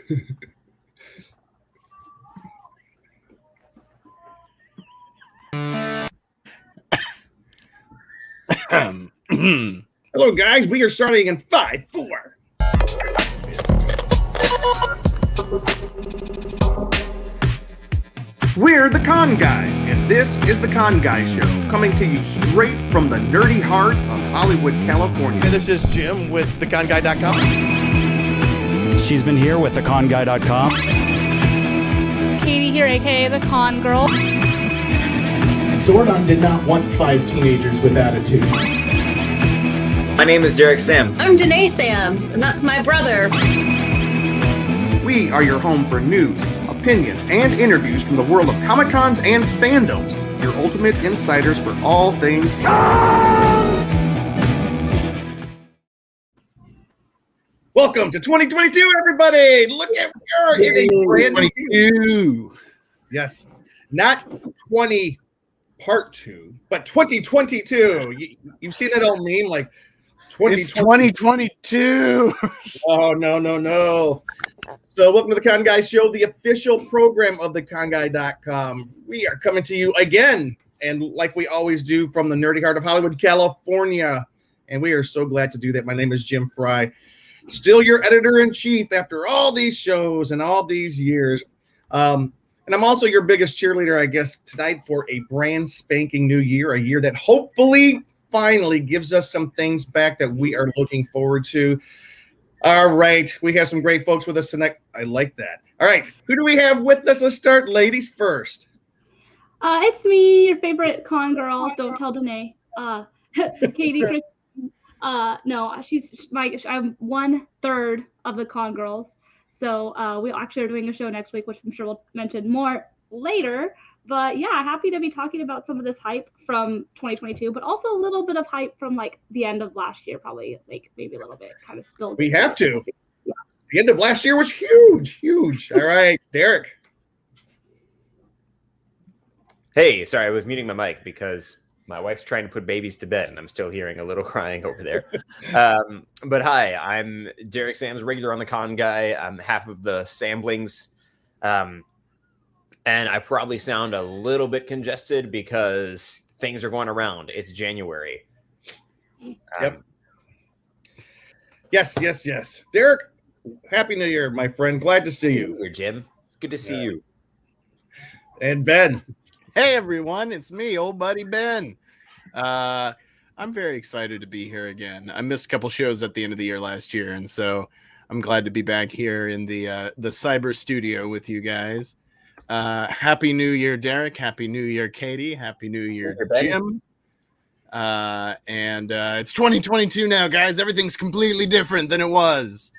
Hello, guys. We are starting in 5, 4. We're the Con Guys, and this is the Con Guys Show, coming to you straight from the nerdy heart of Hollywood, California. And this is Jim with theconguy.com. She's been here with theconguy.com. Katie here, aka the Con Girl. Zordon did not want 5 teenagers with attitude. My name is Derek Sam. I'm Danae Sams, and that's my brother. We are your home for news, opinions, and interviews from the world of Comic-Cons and fandoms. Your ultimate insiders for all things con. Welcome to 2022, everybody! Look at we are in a brand new. Yes, not 20 part 2, but 2022. You've seen that old meme like 2020. It's 2022. Oh, no. So welcome to the Con Guy Show, the official program of theconguy.com. We are coming to you again, and like we always do, from the nerdy heart of Hollywood, California. And we are so glad to do that. My name is Jim Fry, still your editor-in-chief after all these shows and all these years. And I'm also your biggest cheerleader, I guess, tonight for a brand spanking new year, a year that hopefully finally gives us some things back that we are looking forward to. All right, we have some great folks with us tonight. I like that. All right, who do we have with us? Let's start ladies first. It's me, your favorite con girl. Don't tell Danae. Katie. No, I'm 1/3 of the con girls. So we actually are doing a show next week, which I'm sure we'll mention more later. But yeah, happy to be talking about some of this hype from 2022, but also a little bit of hype from like the end of last year, probably like maybe a little bit kind of spills. We have to. Yeah. The end of last year was huge. All right, Derek. Hey, sorry, I was muting my mic because my wife's trying to put babies to bed, and I'm still hearing a little crying over there. But hi, I'm Derek Sams, regular on the Con Guy. I'm half of the Samblings. And I probably sound a little bit congested because things are going around. It's January. Yep. Yes. Derek, Happy New Year, my friend. Glad to see you. Here, Jim. It's good to see you. And Ben. Hey, everyone. It's me, old buddy Ben. I'm very excited to be here again. I missed a couple shows at the end of the year last year, and so I'm glad to be back here in the cyber studio with you guys. Happy New Year, Derek. Happy New Year, Katie. Happy New Year, Jim. And it's 2022 now, guys. Everything's completely different than it was.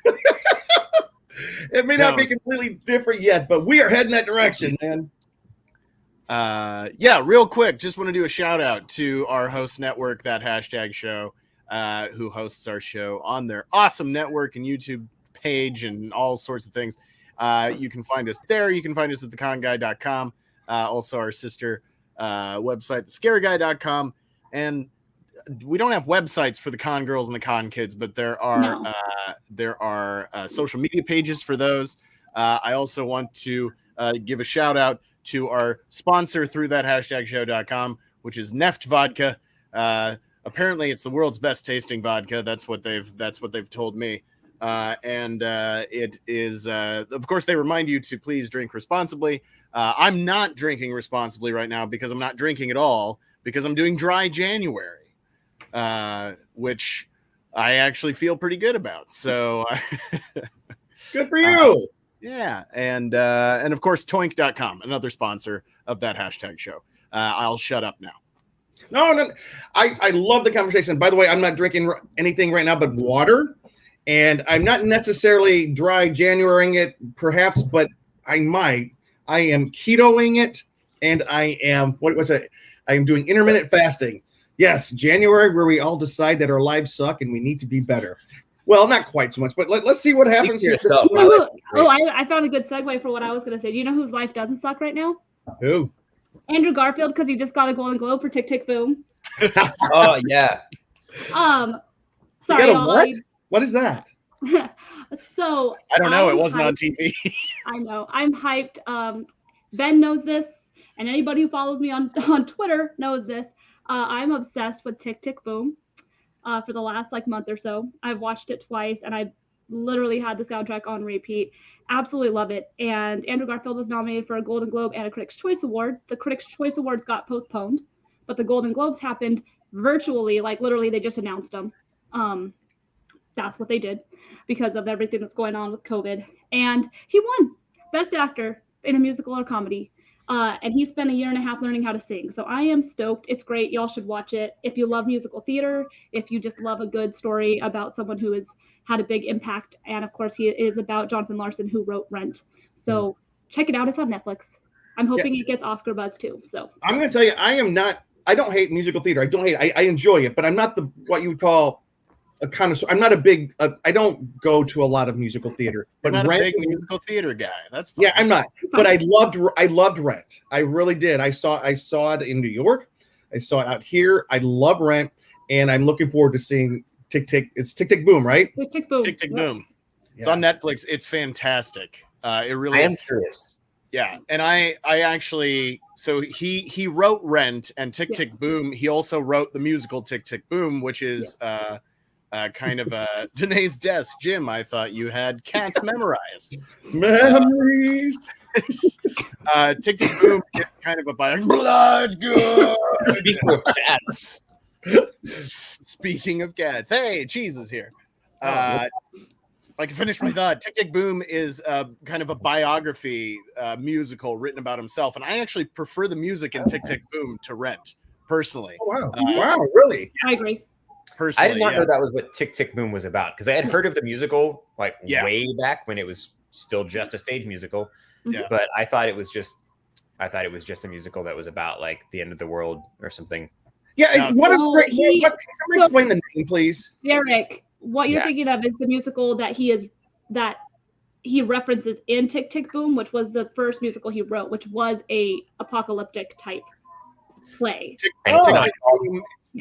It may not be completely different yet, but we are heading that direction, man. Yeah, real quick, just want to do a shout out to our host network, That Hashtag Show, who hosts our show on their awesome network and YouTube page and all sorts of things. You can find us there. You can find us at theconguy.com. Also our sister website, thescareguy.com. And we don't have websites for the con girls and the con kids, but there are social media pages for those. I also want to give a shout out to our sponsor through that hashtagshow.com, which is Neft Vodka. Apparently it's the world's best tasting vodka. That's what they've told me. And it is, of course, they remind you to please drink responsibly. I'm not drinking responsibly right now because I'm not drinking at all because I'm doing dry January, which I actually feel pretty good about. So good for you. Yeah. And of course, toink.com, another sponsor of That Hashtag Show. I'll shut up now. No. I love the conversation. By the way, I'm not drinking anything right now but water. And I'm not necessarily dry Januarying it, perhaps, but I might. I am ketoing it, and I am I am doing intermittent fasting. Yes, January, where we all decide that our lives suck and we need to be better. Well, not quite so much, but let's see what happens here. I found a good segue for what I was going to say. Do you know whose life doesn't suck right now? Who? Andrew Garfield, because he just got a Golden Globe for Tick Tick Boom. Oh yeah. Sorry, what? What is that? So I don't know. It I'm wasn't on hyped. TV. I know. I'm hyped. Ben knows this, and anybody who follows me on Twitter knows this. I'm obsessed with Tick Tick Boom. For the last month or so, I've watched it twice, and I literally had the soundtrack on repeat. Absolutely love it. And Andrew Garfield was nominated for a Golden Globe and a Critics' Choice Award. The Critics' Choice Awards got postponed, but the Golden Globes happened virtually. Literally, they just announced them. That's what they did because of everything that's going on with COVID. And he won Best Actor in a Musical or Comedy. And he spent a year and a half learning how to sing. So I am stoked. It's great. Y'all should watch it. If you love musical theater, if you just love a good story about someone who has had a big impact. And of course, he is about Jonathan Larson, who wrote Rent. So check it out. It's on Netflix. I'm hoping it gets Oscar buzz too. So I'm going to tell you, I don't hate musical theater. I enjoy it, but I'm not what you would call a connoisseur. I'm not a big, I don't go to a lot of musical theater. But You're not Rent, a big musical theater guy. That's fine. yeah, I'm not. But I loved Rent. I really did. I saw it in New York. I saw it out here. I love Rent, and I'm looking forward to seeing Tick Tick. It's Tick Tick Boom, right? Tick Tick Boom. Tick Tick Yep. Boom. It's on Netflix. It's fantastic. It really I is. am curious. Yeah, and I actually, so he wrote Rent and Tick Yes. Tick Boom. He also wrote the musical Tick Tick Boom, which is kind of Danae's desk. Jim, I thought you had cats memorized. Memories. Tick Tick Boom is kind of a blood good. Speaking of cats, Speaking of cats, hey, Cheese is here. If I can finish my thought, Tick Tick Boom is kind of a biography musical written about himself, and I actually prefer the music in Tick Tick Boom to Rent, personally. Oh, wow. Wow, really? I agree. Personally, I did not know that was what Tick Tick Boom was about, because I had heard of the musical way back when it was still just a stage musical. Yeah. But I thought it was just a musical that was about the end of the world or something. Yeah. What is great? Can somebody explain the name, please? Derek, what you're thinking of is the musical that he references in Tick Tick Boom, which was the first musical he wrote, which was a apocalyptic type play.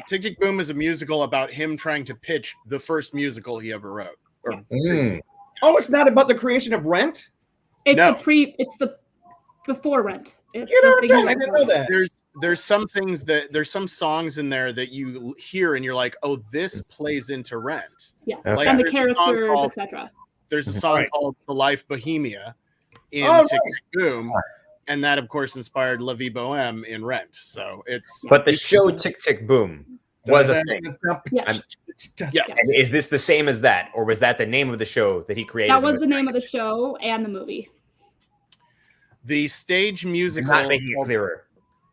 Tick Tick Boom is a musical about him trying to pitch the first musical he ever wrote. Oh, it's not about the creation of Rent? It's the before Rent. I didn't know that. There's some songs in there that you hear and you're like, oh, this plays into Rent. Yeah, Okay. and the there's a characters, song called- etc. There's a song called "The Life Bohemia" in Tick Tick Boom, and that of course inspired La Vie Boheme in Rent. So it's But the show Tick Tick Boom was a thing. Yes. yes. And is this the same as that, or was that the name of the show that he created? That was the name of the show and the movie. The stage musical. Not making it clearer.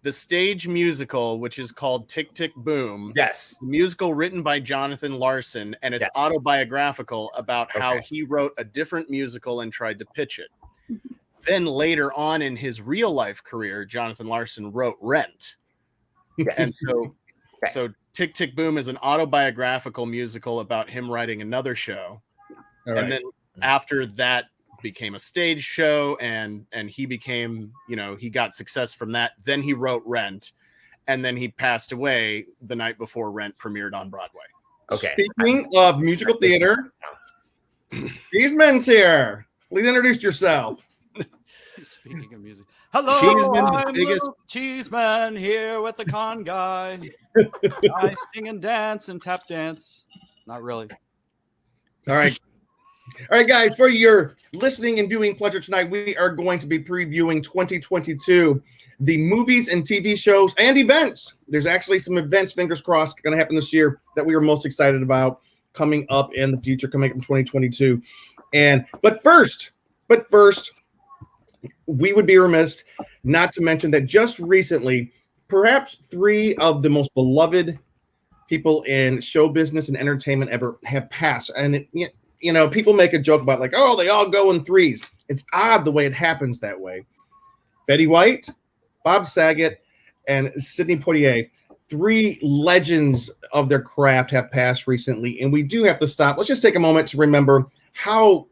The stage musical, which is called Tick Tick Boom. Yes. The musical written by Jonathan Larson, and it's autobiographical about how he wrote a different musical and tried to pitch it. Then later on in his real life career, Jonathan Larson wrote Rent. And so Tick Tick Boom is an autobiographical musical about him writing another show. And then after that became a stage show, and he became, he got success from that. Then he wrote Rent, and then he passed away the night before Rent premiered on Broadway. Okay. Speaking of musical theater, Cheeseman's here. Please introduce yourself. Speaking of music, hello, Cheeseman, the I'm biggest Cheeseman here with the con guy. I sing and dance and tap dance. Not really. All right. All right, guys, for your listening and viewing pleasure tonight, we are going to be previewing 2022, the movies and TV shows and events. There's actually some events, fingers crossed, going to happen this year that we are most excited about coming up in the future, coming up in 2022. But first, we would be remiss not to mention that just recently, perhaps three of the most beloved people in show business and entertainment ever have passed. And people make a joke about they all go in threes. It's odd the way it happens that way. Betty White, Bob Saget, and Sidney Poitier, three legends of their craft, have passed recently. And we do have to stop. Let's just take a moment to remember how,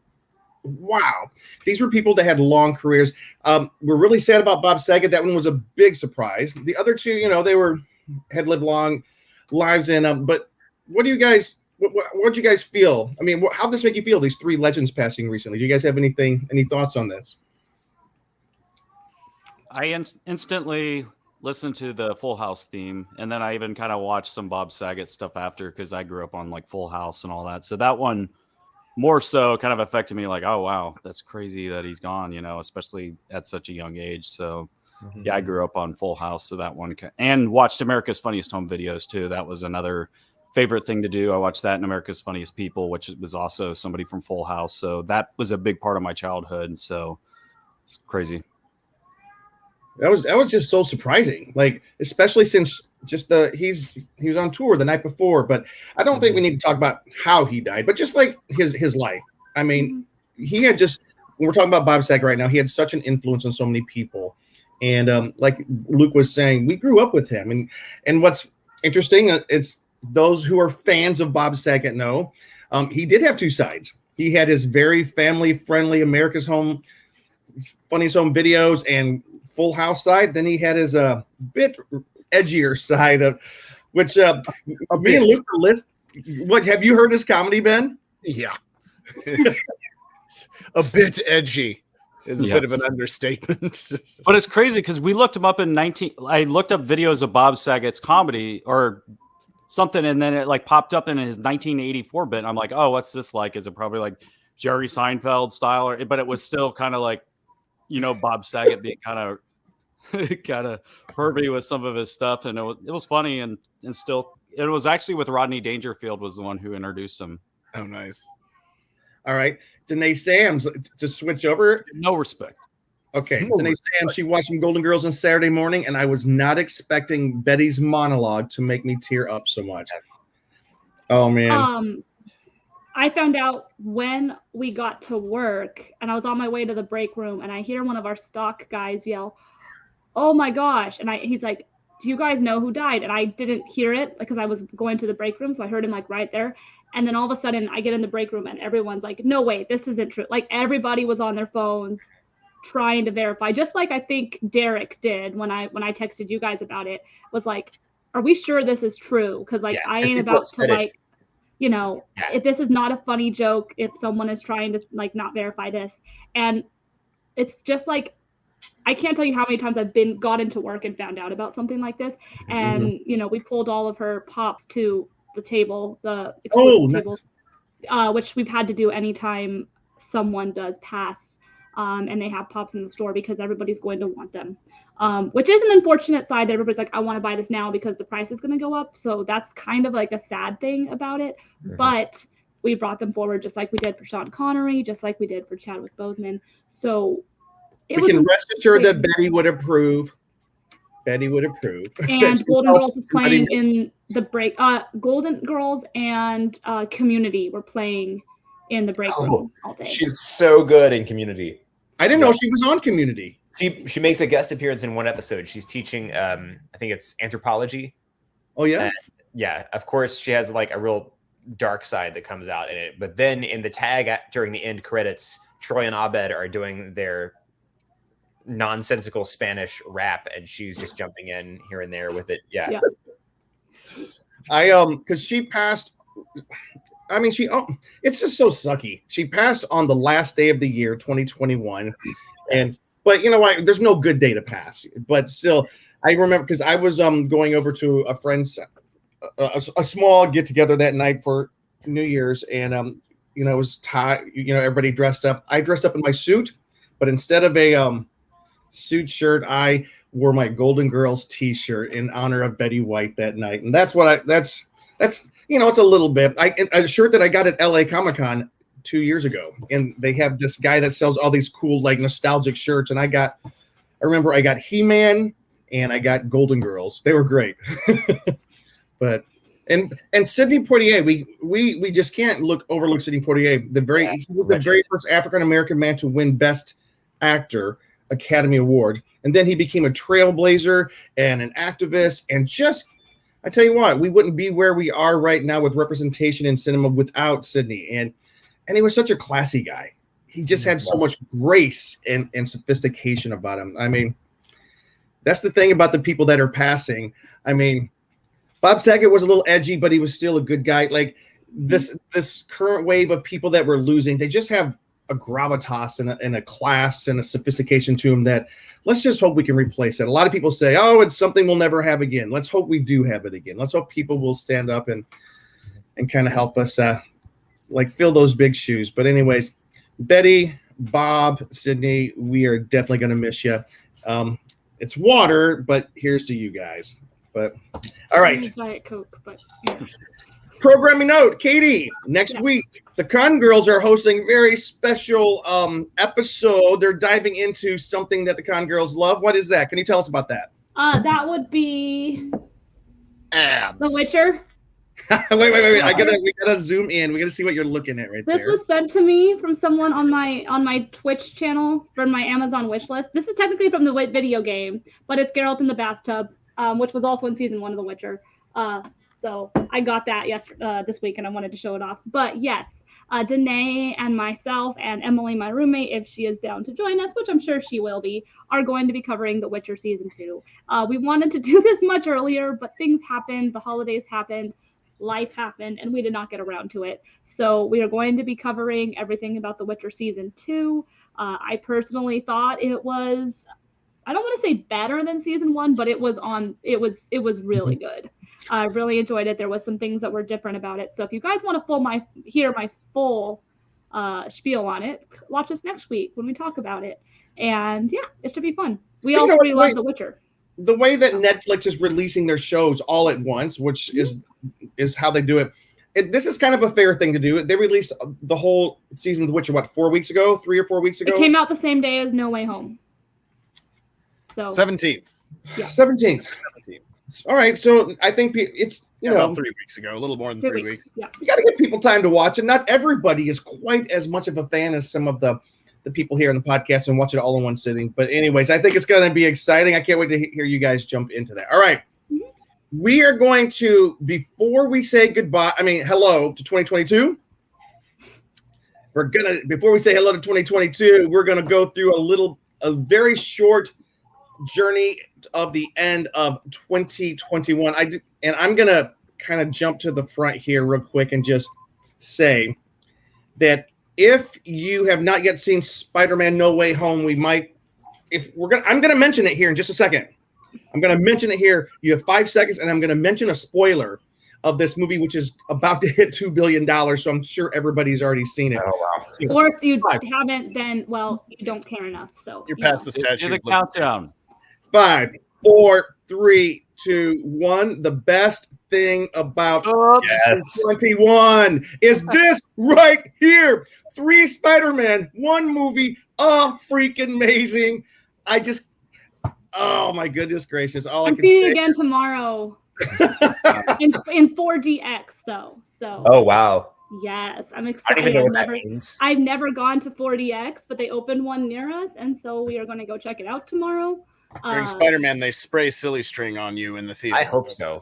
wow, these were people that had long careers. We're really sad about Bob Saget. That one was a big surprise. The other two, they had lived long lives in. But what do you guys what'd you guys feel? I mean, how'd this make you feel? These three legends passing recently. Do you guys have any thoughts on this? I instantly listened to the Full House theme, and then I even kind of watched some Bob Saget stuff after because I grew up on like Full House and all that. So that one more so kind of affected me. Like, oh wow, that's crazy that he's gone. You know, especially at such a young age. So yeah, I grew up on Full House, so that one and watched America's Funniest Home Videos too. That was another favorite thing to do. I watched that in America's Funniest People, which was also somebody from Full House. So that was a big part of my childhood. So it's crazy. That was just so surprising. Like, especially since just he was on tour the night before, but I don't think we need to talk about how he died, but just like his life. I mean, he had just, when we're talking about Bob Saget right now, he had such an influence on so many people. And like Luke was saying, we grew up with him. And what's interesting, it's those who are fans of Bob Saget know, he did have two sides. He had his very family-friendly America's Funniest Home Videos and Full House side. Then he had his bit edgier side of which me and Luke list. What have you heard his comedy, Ben? Yeah. A bit edgy is a bit of an understatement. But it's crazy because we looked him up I looked up videos of Bob Saget's comedy or something, and then it like popped up in his 1984 bit. And I'm like, oh, what's this like? Is it probably like Jerry Seinfeld style? But it was still kind of like, you know, Bob Saget being kind of pervy with some of his stuff, and it was funny and still it was actually with Rodney Dangerfield was the one who introduced him. Oh, nice. All right, Danae Sams to switch over. No respect. Okay, Danae Sams. She watched some Golden Girls on Saturday morning, and I was not expecting Betty's monologue to make me tear up so much. Oh man. I found out when we got to work, and I was on my way to the break room, and I hear one of our stock guys yell, "Oh my gosh!" And he's like, "Do you guys know who died?" And I didn't hear it because I was going to the break room, so I heard him like right there. And then all of a sudden, I get in the break room, and everyone's like, "No, wait, this isn't true!" Like everybody was on their phones trying to verify, just like I think Derek did when I texted you guys about it. Was like, "Are we sure this is true?" Because like I ain't about to like. You know, if this is not a funny joke, if someone is trying to like not verify this, and it's just like, I can't tell you how many times I've got into work and found out about something like this. And, you know, we pulled all of her pops to the table, the exclusive table, which we've had to do anytime someone does pass and they have pops in the store because everybody's going to want them. Which is an unfortunate side that everybody's like, I want to buy this now because the price is going to go up. So that's kind of like a sad thing about it. But we brought them forward just like we did for Sean Connery, just like we did for Chadwick Boseman. So we can rest assured that Betty would approve. Betty would approve. And Golden Girls is playing in the break. Golden Girls and Community were playing in the break room all day. She's so good in Community. I didn't know she was on Community. She makes a guest appearance in one episode. She's teaching, I think it's anthropology. Oh, yeah? And yeah, of course, she has like a real dark side that comes out in it. But then in the tag during the end credits, Troy and Abed are doing their nonsensical Spanish rap, and she's just jumping in here and there with it. Yeah. Because she passed. I mean, it's just so sucky. She passed on the last day of the year, 2021, but you know what? There's no good day to pass. But still, I remember because I was going over to a friend's a small get together that night for New Year's, and you know, it was everybody dressed up. I dressed up in my suit, but instead of a suit shirt, I wore my Golden Girls T-shirt in honor of Betty White that night, and that's you know, it's a little bit a shirt that I got at LA Comic-Con 2 years ago, and they have this guy that sells all these cool like nostalgic shirts, and I remember I got He-Man and I got Golden Girls. They were great. But and Sidney Poitier, we just can't overlook Sidney Poitier. He was the very first African American man to win Best Actor Academy Award, and then he became a trailblazer and an activist, and just I tell you what, we wouldn't be where we are right now with representation in cinema without Sidney, and he was such a classy guy. He just had so much grace and sophistication about him. I mean, that's the thing about the people that are passing. I mean, Bob Saget was a little edgy, but he was still a good guy. Like this current wave of people that we're losing, they just have a gravitas and a class and a sophistication to them that let's just hope we can replace it. A lot of people say, oh, it's something we'll never have again. Let's hope we do have it again. Let's hope people will stand up and kind of help us like fill those big shoes. But anyways, Betty, Bob, Sydney, we are definitely going to miss you. It's water, but here's to you guys. But all right. Diet Coke, but yeah. Programming note, Katie, next week, the Con Girls are hosting a very special episode. They're diving into something that the Con Girls love. What is that? Can you tell us about that? That would be Abs. The Witcher. wait. We gotta zoom in. We gotta see what you're looking at right This there. was sent to me from someone on my Twitch channel from my Amazon wish list. This is technically from the video game, but it's Geralt in the bathtub, which was also in season 1 of The Witcher. So I got that this week, and I wanted to show it off. But yes, Danae and myself and Emily, my roommate, if she is down to join us, which I'm sure she will be, are going to be covering The Witcher season 2. We wanted to do this much earlier, but things happened. The holidays happened. Life happened, and we did not get around to it. So we are going to be covering everything about The Witcher season 2. I personally thought it was, I don't want to say better than season 1, but it was really good. I really enjoyed it. There was some things that were different about it. So if you guys want to hear my full spiel on it, watch us next week when we talk about it. And yeah, it should be fun. We all really love The Witcher. The way that Netflix is releasing their shows all at once, which is how they do it. This is kind of a fair thing to do. They released the whole season of The Witcher, 3 or 4 weeks ago? It came out the same day as No Way Home. So 17th. Yeah. 17th. All right, so I think it's about 3 weeks ago, a little more than 3 weeks. Yeah, you got to give people time to watch it. Not everybody is quite as much of a fan as some of the people here on the podcast and watch it all in one sitting. But anyways, I think it's going to be exciting. I can't wait to hear you guys jump into that. All right, we are going to, before we say hello to 2022. Before we say hello to 2022, we're gonna go through a very short journey of the end of 2021. I'm gonna kind of jump to the front here real quick and just say that if you have not yet seen Spider-Man No Way Home, I'm gonna mention it here in just a second. I'm gonna mention it here. You have 5 seconds, and I'm gonna mention a spoiler of this movie, which is about to hit $2 billion. So I'm sure everybody's already seen it. Oh, wow. Or if you haven't, then you don't care enough. So you're past the statute. The countdown. 5, 4, 3, 2, 1. The best thing about 2021 is this right here. 3 Spider-Man, 1 movie, freaking amazing. Oh my goodness gracious! All I'm I can say. seeing it again tomorrow. in 4DX though. So. Oh wow. Yes, I'm I excited. don't even know what that means. I've never gone to 4DX, but they opened one near us, and so we are going to go check it out tomorrow. During Spider-Man, they spray silly string on you in the theater. I hope so.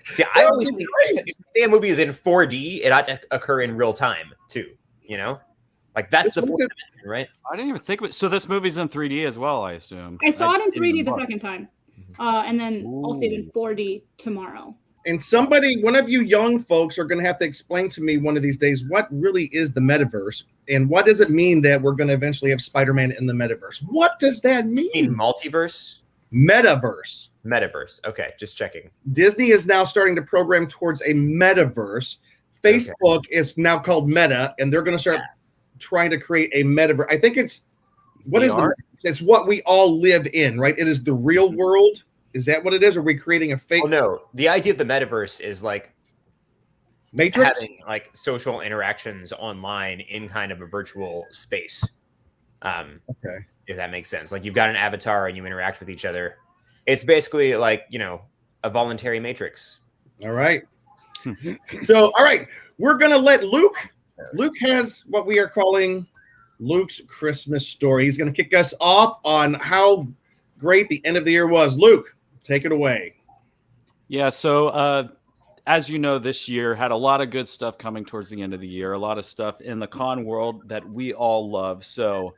See, I always think if you say a movie is in 4D, it ought to occur in real time too. You know, like that's the fourth dimension, right? I didn't even think of it. So this movie's in 3D as well, I assume. I saw it in 3D the second time, and then I'll see it in 4D tomorrow. And one of you young folks are going to have to explain to me one of these days what really is the metaverse and what does it mean that we're going to eventually have Spider-Man in the metaverse? What does that mean? In multiverse? Metaverse. Okay, just checking. Disney is now starting to program towards a metaverse. Facebook is now called Meta, and they're going to start trying to create a metaverse. I think it's what we all live in, right? It is the real world. Is that what it is? Are we creating a fake? Oh no, the idea of the metaverse is like Matrix, having like social interactions online in kind of a virtual space. Okay, if that makes sense. Like you've got an avatar and you interact with each other. It's basically like a voluntary matrix. All right. So, all right, we're gonna let Luke. Luke has what we are calling Luke's Christmas story. He's gonna kick us off on how great the end of the year was. Luke, take it away. Yeah, so as you know, this year had a lot of good stuff coming towards the end of the year, a lot of stuff in the con world that we all love. So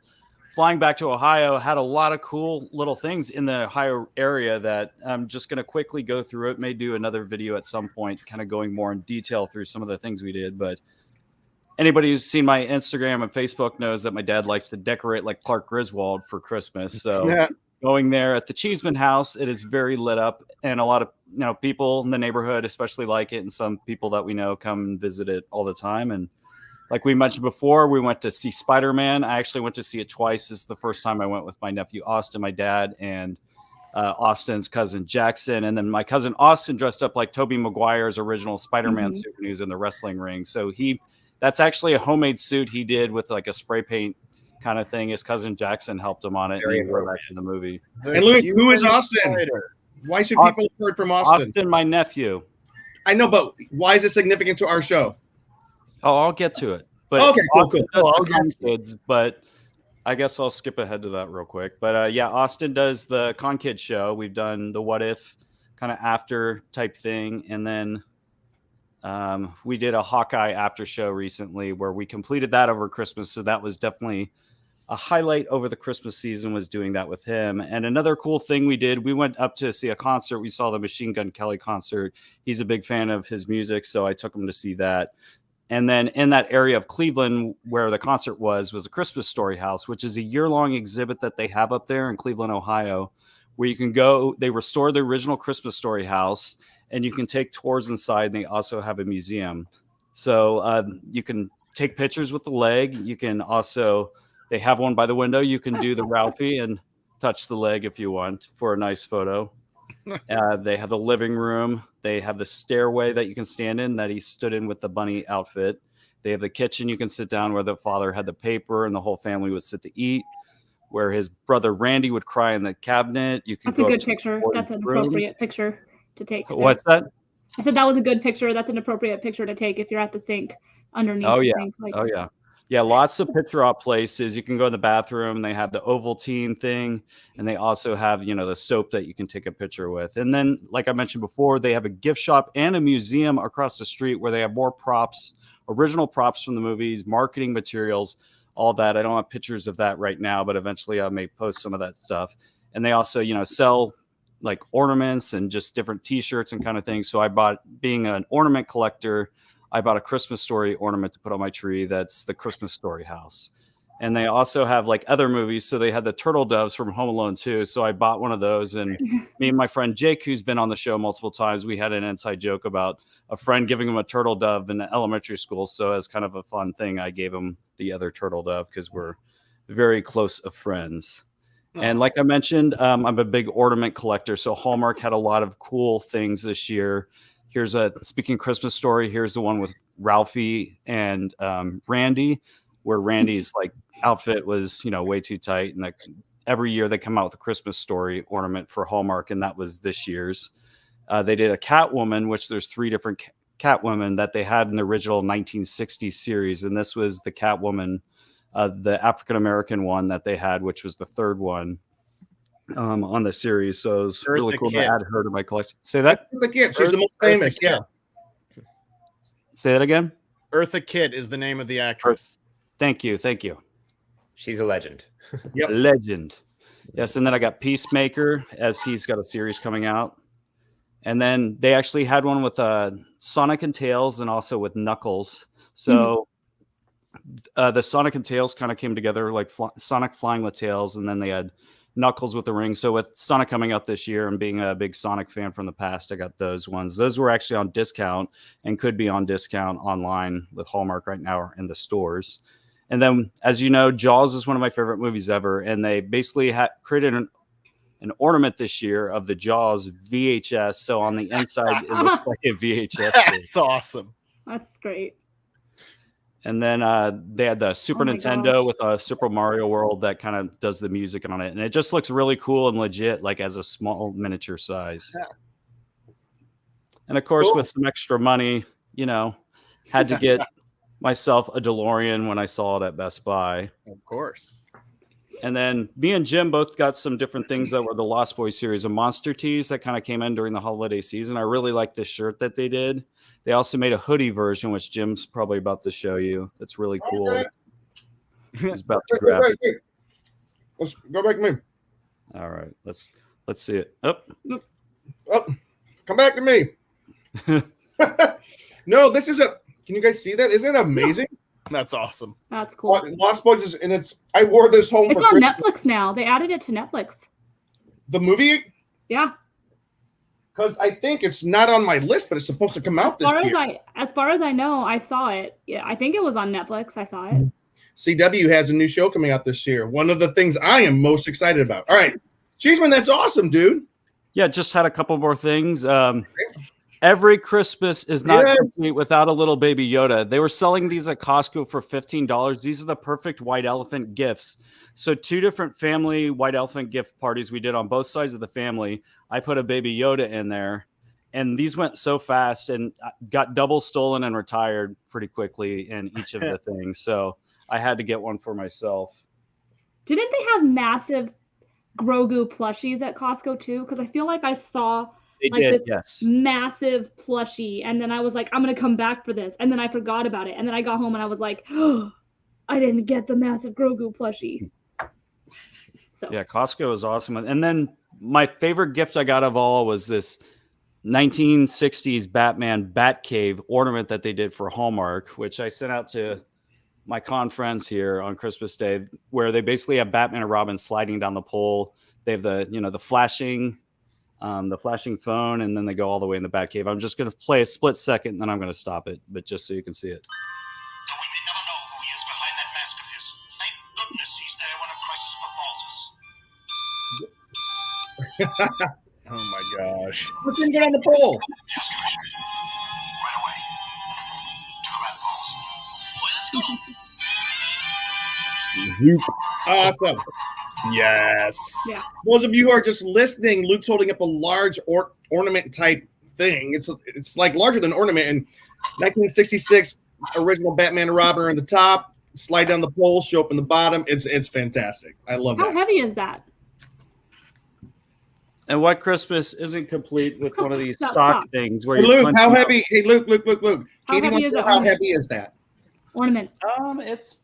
flying back to Ohio, had a lot of cool little things in the Ohio area that I'm just going to quickly go through it. May do another video at some point, kind of going more in detail through some of the things we did. But anybody who's seen my Instagram and Facebook knows that my dad likes to decorate like Clark Griswold for Christmas. So going there at the Cheeseman house, it is very lit up, and a lot of people in the neighborhood especially like it, and some people that we know come and visit it all the time. And like we mentioned before, we went to see Spider-Man. I actually went to see it twice. This is the first time I went with my nephew Austin, my dad, and Austin's cousin Jackson. And then my cousin Austin dressed up like Tobey Maguire's original Spider-Man suit when he was in the wrestling ring. So that's actually a homemade suit he did with like a spray paint kind of thing. His cousin Jackson helped him on it. And he wore that in the movie. And Luke, who is Austin? Why should people have heard from Austin? Austin, my nephew. I know, but why is it significant to our show? Oh, I'll get to it. But okay, cool. Kids, but I guess I'll skip ahead to that real quick. But yeah, Austin does the Con Kid show. We've done the What If kind of after type thing. And then we did a Hawkeye after show recently where we completed that over Christmas. So that was definitely a highlight over the Christmas season, was doing that with him. And another cool thing we did, we went up to see a concert. We saw the Machine Gun Kelly concert. He's a big fan of his music, so I took him to see that. And then in that area of Cleveland where the concert was a Christmas Story house, which is a year-long exhibit that they have up there in Cleveland, Ohio, where you can go. They restore the original Christmas Story house, and you can take tours inside. And they also have a museum. So you can take pictures with the leg. You can also, they have one by the window. You can do the Ralphie and touch the leg if you want for a nice photo. They have the living room. They have the stairway that you can stand in that he stood in with the bunny outfit. They have the kitchen you can sit down where the father had the paper and the whole family would sit to eat, where his brother Randy would cry in the cabinet. You can. That's a good picture. That's an appropriate picture to take. What's that? I said that was a good picture. That's an appropriate picture to take if you're at the sink underneath. Oh, yeah. Like, oh, yeah. Yeah, lots of picture op places. You can go in the bathroom. They have the Ovaltine thing, and they also have, the soap that you can take a picture with. And then, like I mentioned before, they have a gift shop and a museum across the street where they have more props, original props from the movies, marketing materials, all that. I don't have pictures of that right now, but eventually I may post some of that stuff. And they also, sell like ornaments and just different T-shirts and kind of things. So I bought, being an ornament collector, I bought a Christmas Story ornament to put on my tree. That's the Christmas Story house. And they also have like other movies. So they had the turtle doves from Home Alone 2. So I bought one of those. And me and my friend Jake, who's been on the show multiple times, we had an inside joke about a friend giving him a turtle dove in elementary school. So as kind of a fun thing, I gave him the other turtle dove because we're very close of friends. And like I mentioned, I'm a big ornament collector. So Hallmark had a lot of cool things this year. Here's speaking Christmas Story. Here's the one with Ralphie and Randy, where Randy's like outfit was, way too tight. And like every year they come out with a Christmas Story ornament for Hallmark. And that was this year's. They did a Catwoman, which there's 3 different Catwomen that they had in the original 1960s series. And this was the Catwoman, the African-American one that they had, which was the 3rd one. On the series, so it was really cool to add her to my collection. Say that? The kid, she's the most famous. Yeah. Say that again. Eartha Kitt is the name of the actress. Thank you. She's a legend. Yep. Legend. Yes, and then I got Peacemaker, as he's got a series coming out. And then they actually had one with Sonic and Tails, and also with Knuckles. So the Sonic and Tails kind of came together, like Sonic flying with Tails, and then they had Knuckles with the ring. So with Sonic coming out this year and being a big Sonic fan from the past, I got those ones. Those were actually on discount and could be on discount online with Hallmark right now in the stores. And then, as you know, Jaws is one of my favorite movies ever. And they basically created an ornament this year of the Jaws VHS. So on the inside, it looks like a VHS. That's awesome. That's great. And then they had the Super Nintendo with a Super Mario World that kind of does the music on it. And it just looks really cool and legit, like as a small miniature size. Yeah. And of course, with some extra money, had to get myself a DeLorean when I saw it at Best Buy. Of course. And then me and Jim both got some different things that were the Lost Boys series of monster tees that kind of came in during the holiday season. I really like this shirt that they did. They also made a hoodie version, which Jim's probably about to show you. That's really cool. He's about to grab it. Let's go back to me. All right, let's see it. Oh, Come back to me. No, this is a. Can you guys see that? Isn't it amazing? That's awesome. That's cool. Lost Boys, and it's. I wore this home. It's for on Christmas. Netflix now. They added it to Netflix. The movie, Yeah. because I think it's not on my list, but it's supposed to come out this year. As far as I know, I saw it. Yeah, I think it was on Netflix. I saw it. CW has a new show coming out this year. One of the things I am most excited about. All right, Cheeseman, that's awesome, dude. yeah, just had a couple more things. Every Christmas is not complete without a little baby Yoda. They were selling these at Costco for $15. These are the perfect white elephant gifts. So 2 different family white elephant gift parties we did on both sides of the family. I put a baby Yoda in there, and these went so fast and got double stolen and retired pretty quickly in each of the things. So I had to get one for myself. Didn't they have massive Grogu plushies at Costco too? Because I feel like I saw this massive plushie, and then I was like, I'm gonna come back for this, and then I forgot about it, and then I got home and I was like, oh, I didn't get the massive Grogu plushie. So Yeah, Costco is awesome. And then my favorite gift I got of all was this 1960s Batman Batcave ornament that they did for Hallmark, which I sent out to my con friends here on Christmas Day, where they basically have Batman and Robin sliding down the pole. They have the flashing phone, and then they go all the way in the Batcave. I'm just going to play a split second, and then I'm going to stop it, but just so you can see it. Though we may never know who he is behind that mask of his, thank goodness he's there when a crisis befalls us. Oh my gosh. Let's get on the pole. Yes, Commissioner. Right away. To the rat balls. Boy, let's go. Awesome. Yes. yeah. Those of you who are just listening, Luke's holding up a large ornament type thing. It's like larger than ornament. And 1966 original Batman and Robin are in the top. Slide down the pole, show up in the bottom. It's fantastic. I love How that. heavy is that? And what Christmas isn't complete with one of these Stop, sock stop. things where Hey, you Luke, punch how them out. heavy? Hey, Luke. How Katie heavy wants is to know that how ornament? heavy is that? Ornament. It's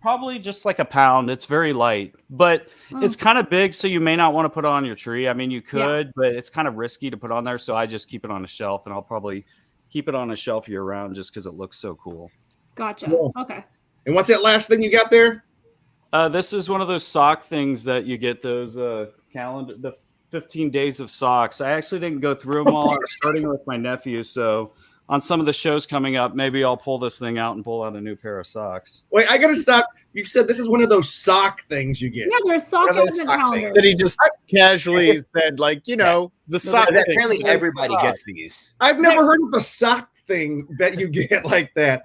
probably just like a pound. It's very light, but it's kind of big, so you may not want to put it on your tree. I mean, you could, but it's kind of risky to put on there, so I just keep it on a shelf, and I'll probably keep it on a shelf year round just because it looks so cool. Gotcha. Cool. Okay. And what's that last thing you got there? This is one of those sock things that you get those the 15 days of socks. I actually didn't go through them all. I'm starting with my nephew, so on some of the shows coming up, maybe I'll pull this thing out and pull out a new pair of socks. Wait, I gotta stop. You said this is one of those sock things you get. Yeah, there's sock One of those advent sock calendars. That he just casually said, like, the sock thing. Apparently, everybody gets these. I've never heard of the sock thing that you get like that.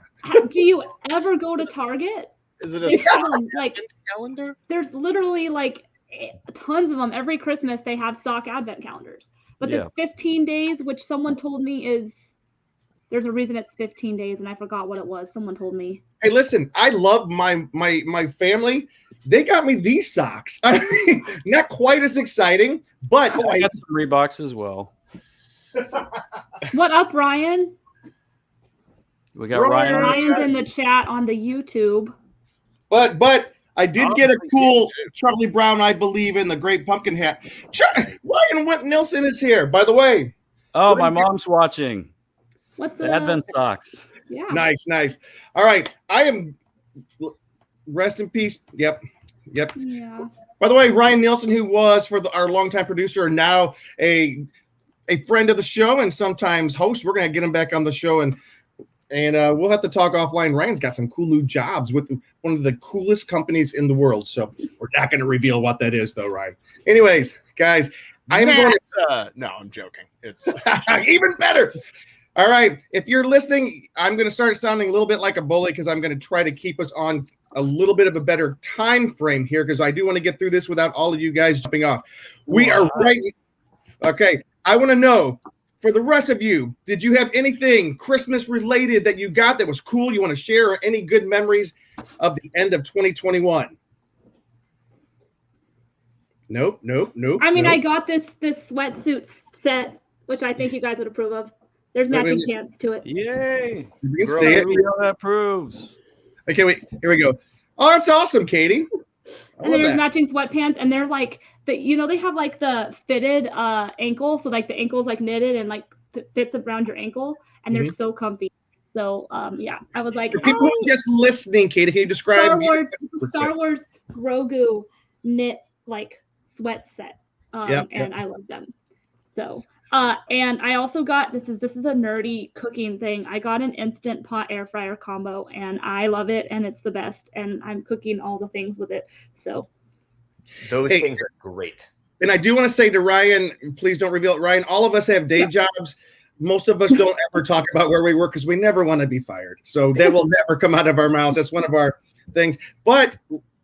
Do you ever go to Target? Is it a sock Like, calendar? there's literally like tons of them. Every Christmas they have sock advent calendars. But this 15 days, which someone told me there's a reason it's 15 days, and I forgot what it was. Someone told me. Hey, listen, I love my family. They got me these socks. I mean, not quite as exciting, but I got some Reeboks as well. What up, Ryan? We got Ryan. Ryan's in the chat on the YouTube. But I did get a cool Charlie Brown, I believe in the Great Pumpkin hat. Ryan Nilsson is here, by the way. Oh, my mom's watching. What's the Advent socks? Yeah. Nice. All right. I am rest in peace. Yep. Yeah. By the way, Ryan Nielsen, who was our longtime producer and now a friend of the show and sometimes host, we're gonna get him back on the show and we'll have to talk offline. Ryan's got some cool new jobs with one of the coolest companies in the world. So we're not going to reveal what that is, though, Ryan. Anyways, guys, I'm going to. No, I'm joking. It's even better. All right. If you're listening, I'm going to start sounding a little bit like a bully because I'm going to try to keep us on a little bit of a better time frame here because I do want to get through this without all of you guys jumping off. We are right. Okay. I want to know. For the rest of you, did you have anything Christmas related that you got that was cool you want to share or any good memories of the end of 2021? Nope. I mean, I got this sweatsuit set, which I think you guys would approve of. There's matching pants to it. Yay. You can see it. That proves. Okay, wait. Here we go. Oh, that's awesome, Katie. And then there's matching sweatpants, and they're like they have like the fitted ankle, so like the ankle's like knitted and like fits around your ankle, and they're so comfy. So yeah, I was like, for people who are just listening, Katie, can you describe Star Wars Grogu knit like sweat set, and I love them. So and I also got this is a nerdy cooking thing. I got an Instant Pot air fryer combo, and I love it, and it's the best. And I'm cooking all the things with it. So those things are great. And I do want to say to Ryan, please don't reveal it, Ryan. All of us have day jobs. Most of us don't ever talk about where we work because we never want to be fired. So that will never come out of our mouths. That's one of our things. But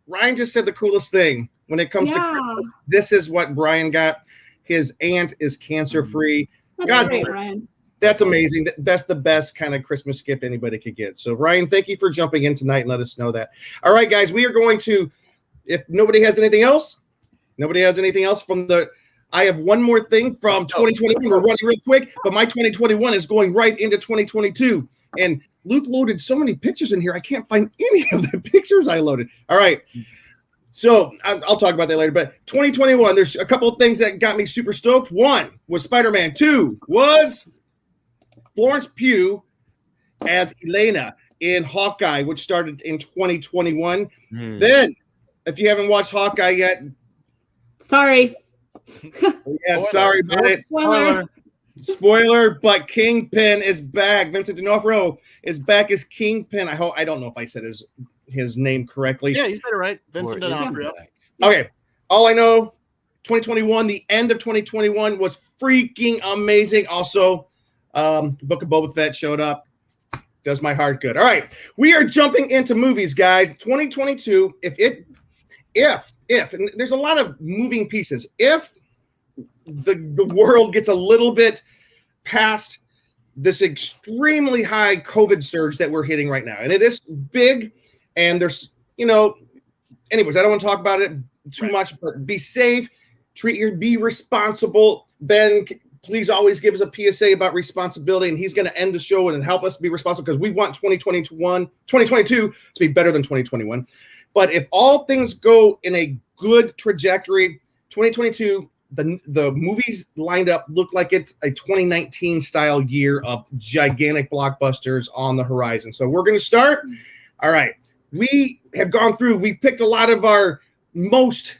Ryan just said the coolest thing when it comes to Christmas. This is what Brian got. His aunt is cancer-free. That's great, Ryan. That's amazing. That's the best kind of Christmas gift anybody could get. So Ryan, thank you for jumping in tonight and let us know that. All right, guys, we are going to, if nobody has anything else from the, I have one more thing from 2021. We're running real quick, but my 2021 is going right into 2022. And Luke loaded so many pictures in here, I can't find any of the pictures I loaded. All right. So I'll talk about that later. But 2021, there's a couple of things that got me super stoked. One was Spider-Man. Two was Florence Pugh as Elena in Hawkeye, which started in 2021. Then, if you haven't watched Hawkeye yet, sorry. Yeah, sorry about it. Spoiler, but Kingpin is back. Vincent D'Onofrio is back as Kingpin. I don't know if I said his name correctly. Yeah, you said it right. Vincent D'Onofrio. Okay. All I know, 2021, the end of 2021 was freaking amazing. Also, Book of Boba Fett showed up. Does my heart good. All right. We are jumping into movies, guys. 2022, if and there's a lot of moving pieces. If the world gets a little bit past this extremely high COVID surge that we're hitting right now, and it is big, and there's, anyways, I don't want to talk about it too much, but be safe, be responsible. Ben, please always give us a PSA about responsibility, and he's going to end the show and help us be responsible because we want 2022 to be better than 2021. But if all things go in a good trajectory, 2022, the movies lined up look like it's a 2019 style year of gigantic blockbusters on the horizon. So we're going to start. All right. We have gone through, we picked a lot of our most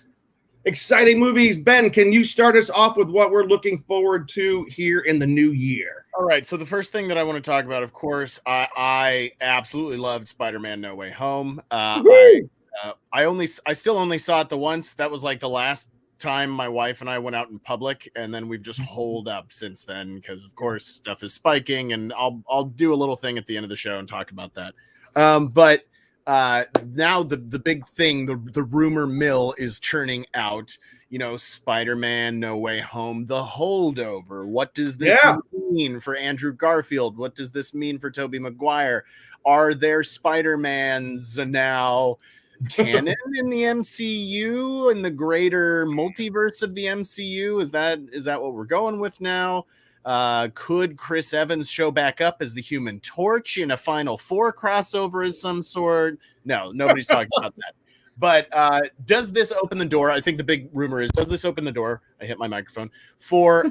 exciting movies. Ben, can you start us off with what we're looking forward to here in the new year? All right. So the first thing that I want to talk about, of course, I absolutely loved Spider-Man No Way Home. I still only saw it the once. That was like the last time my wife and I went out in public, and then we've just holed up since then because, of course, stuff is spiking, and I'll do a little thing at the end of the show and talk about that. But now the big thing, the rumor mill is churning out. Spider-Man No Way Home, The Holdover. What does this mean for Andrew Garfield? What does this mean for Tobey Maguire? Are there Spider-Mans now canon in the MCU and the greater multiverse of the MCU? Is that what we're going with now? Could Chris Evans show back up as the Human Torch in a Final Four crossover of some sort? No, nobody's talking about that. But does this open the door? I think the big rumor is, does this open the door? I hit my microphone for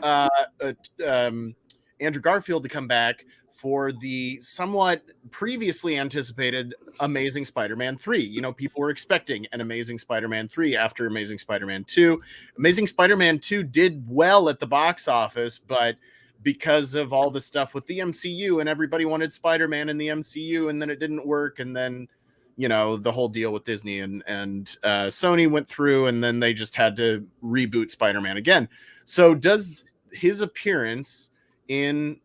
Andrew Garfield to come back for the somewhat previously anticipated Amazing Spider-Man 3. People were expecting an Amazing Spider-Man 3 after Amazing Spider-Man 2. Amazing Spider-Man 2 did well at the box office, but because of all the stuff with the MCU and everybody wanted Spider-Man in the MCU, and then it didn't work, and then the whole deal with Disney and Sony went through, and then they just had to reboot Spider-Man again. So does his appearance in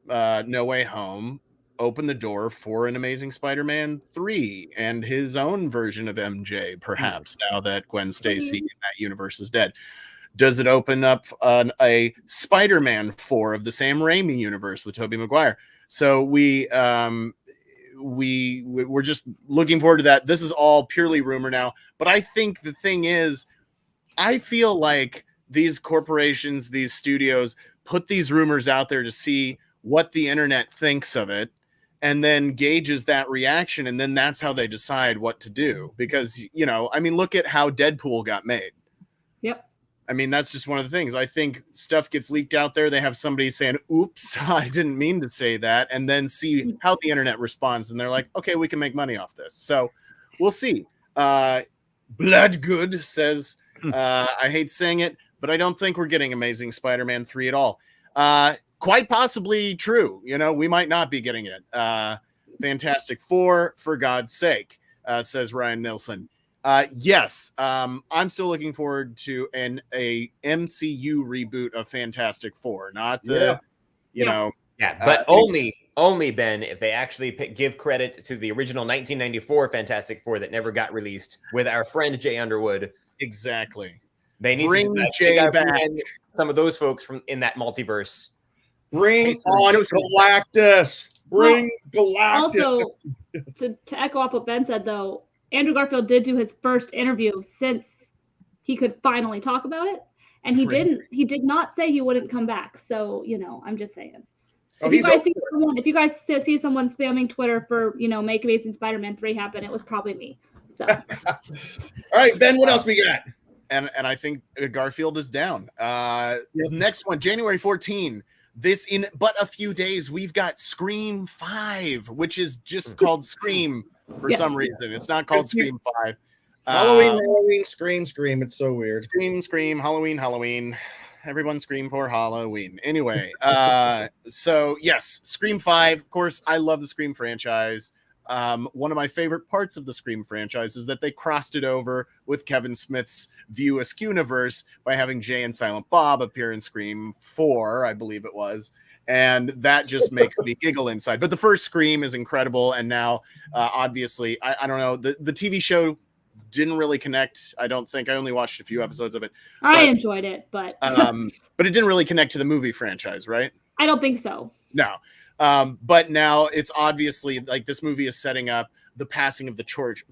No Way Home open the door for an Amazing Spider-Man 3 and his own version of MJ, perhaps, now that Gwen Stacy in that universe is dead? Does it open up a Spider-Man 4 of the Sam Raimi universe with Tobey Maguire? So we're just looking forward to that. This is all purely rumor now, but I think the thing is, I feel like these corporations, these studios, put these rumors out there to see what the internet thinks of it, and then gauges that reaction, and then that's how they decide what to do. Because, I mean, look at how Deadpool got made. Yep. I mean, that's just one of the things. I think stuff gets leaked out there. They have somebody saying, oops, I didn't mean to say that, and then see how the internet responds. And they're like, okay, we can make money off this. So we'll see. Bloodgood says, I hate saying it, but I don't think we're getting Amazing Spider-Man 3 at all. Quite possibly true. We might not be getting it. Fantastic Four, for God's sake, says Ryan Nilsson. Yes, I'm still looking forward to a MCU reboot of Fantastic Four, not the, but only Ben, if they actually give credit to the original 1994 Fantastic Four that never got released with our friend Jay Underwood. Exactly. They need Bring to Jay back. Some of those folks from in that multiverse. Bring on Galactus. Bring Galactus. Also, to echo up what Ben said, though, Andrew Garfield did do his first interview since he could finally talk about it, and he did not say he wouldn't come back. So, I'm just saying. If you guys see someone spamming Twitter for, make Amazing Spider-Man 3 happen, it was probably me. So. All right, Ben, what else we got? And I think Garfield is down. Next one, January 14. This in but a few days, we've got Scream 5, which is just called Scream for some reason. It's not called Scream 5. Halloween, Scream. It's so weird. Scream, Halloween. Everyone scream for Halloween. Anyway, so yes, Scream 5. Of course, I love the Scream franchise. One of my favorite parts of the Scream franchise is that they crossed it over with Kevin Smith's View Askew-niverse by having Jay and Silent Bob appear in Scream 4, I believe it was. And that just makes me giggle inside. But the first Scream is incredible. And now, obviously, I don't know, the TV show didn't really connect. I don't think. I only watched a few episodes of it. I enjoyed it, but... but it didn't really connect to the movie franchise, right? I don't think so. No. But now it's obviously like this movie is setting up the passing of the torch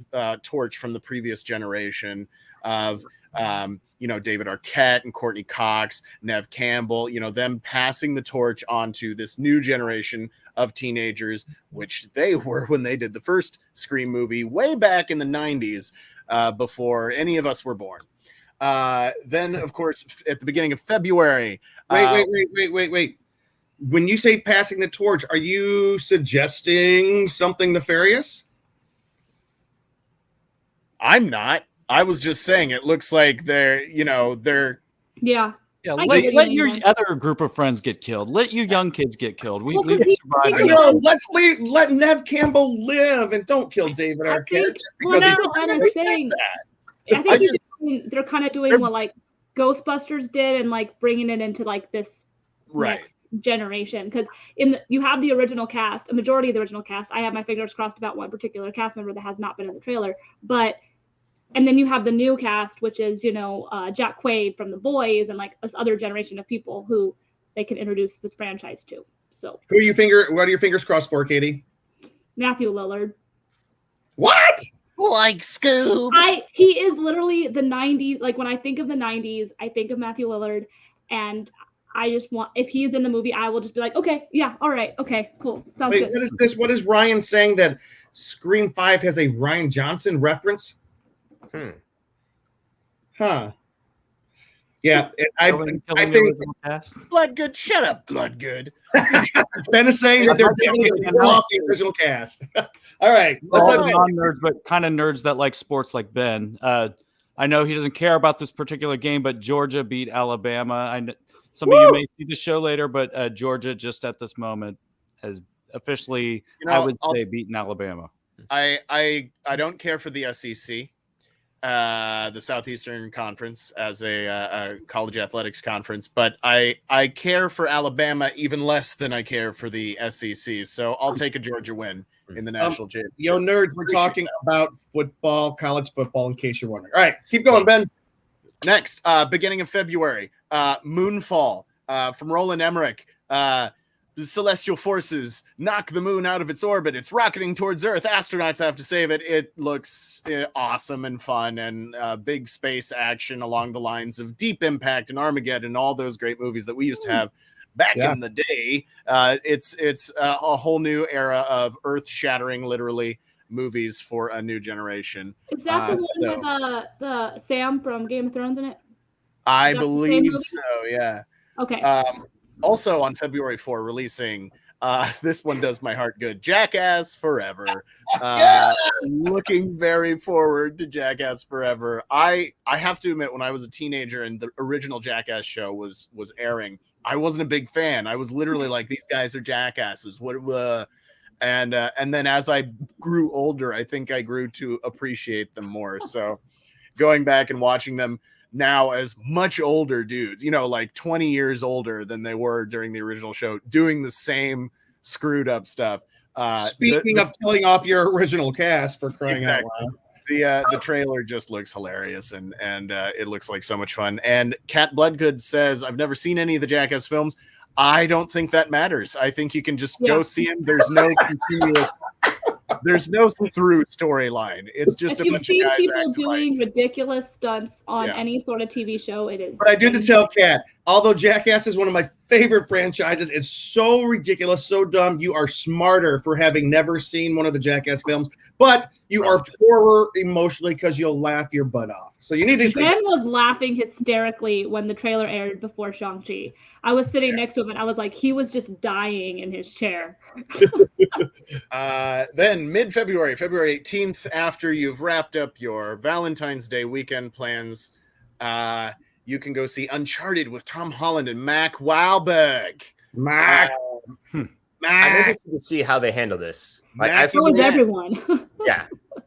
from the previous generation of, David Arquette and Courtney Cox, Neve Campbell, them passing the torch onto this new generation of teenagers, which they were when they did the first Scream movie way back in the 90s, before any of us were born. Then, of course, at the beginning of February. Wait. When you say passing the torch, are you suggesting something nefarious? I'm not. I was just saying it looks like they're. Yeah. Yeah, let your other group of friends get killed. Let you young kids get killed. We survive. Let Neve Campbell live and don't kill David Arquette. I think they're kind of doing what like Ghostbusters did and like bringing it into like this next generation, because you have the original cast, a majority of the original cast. I have my fingers crossed about one particular cast member that has not been in the trailer, and then you have the new cast, which is Jack Quaid from The Boys and like this other generation of people who they can introduce this franchise to. So what are your fingers crossed for, Katie? Matthew Lillard. What? Like Scoob. He is literally the 90s. Like when I think of the 90s, I think of Matthew Lillard, and I just want, if he's in the movie, I will just be like, okay, yeah, all right, okay, cool, sounds good. What is this? What is Ryan saying that Scream 5 has a Ryan Johnson reference? Huh. Yeah, I think Bloodgood. Shut up, Bloodgood. Ben is saying that they're definitely off the original cast. All right, non-nerds, but kind of nerds that like sports, like Ben. I know he doesn't care about this particular game, but Georgia beat Alabama. Some of you may see the show later, but Georgia just at this moment has officially, I would say, beaten Alabama. I don't care for the SEC. The Southeastern Conference as a college athletics conference, but I care for Alabama even less than I care for the SEC. So I'll take a Georgia win in the national championship. Yo, nerds, we're talking about football, college football, in case you're wondering. All right, keep going, Ben. Next, beginning of February, Moonfall from Roland Emmerich. The celestial forces knock the moon out of its orbit. It's rocketing towards Earth. Astronauts have to save it. It looks awesome and fun, and big space action along the lines of Deep Impact and Armageddon and all those great movies that we used to have back in the day. It's a whole new era of earth-shattering, literally, movies for a new generation. Is that the one with the Sam from Game of Thrones in it? I believe so, yeah. Okay. Also on February 4, releasing, this one does my heart good, Jackass Forever. Looking very forward to Jackass Forever. I have to admit, when I was a teenager and the original Jackass show was airing, I wasn't a big fan. I was literally like, these guys are jackasses. What? And then as I grew older, I think I grew to appreciate them more. So going back and watching them now as much older dudes, like 20 years older than they were during the original show, doing the same screwed up stuff. Speaking of killing off your original cast, for crying out loud. The trailer just looks hilarious and it looks like so much fun. And Cat Bloodgood says, I've never seen any of the Jackass films. I don't think that matters. I think you can just go see them. There's no through storyline. It's just a bunch of guys people doing ridiculous stunts on any sort of TV show. It is. But I do have to tell Kat, although Jackass is one of my favorite franchises, it's so ridiculous, so dumb. You are smarter for having never seen one of the Jackass films, but you are poorer emotionally because you'll laugh your butt off. So you need these. Ben was laughing hysterically when the trailer aired before Shang-Chi. I was sitting next to him and I was like, he was just dying in his chair. Then mid-February, February 18th, after you've wrapped up your Valentine's Day weekend plans, you can go see Uncharted with Tom Holland and Mac Wahlberg. I'm interested to see how they handle this. Like, I feel like everyone. Yeah.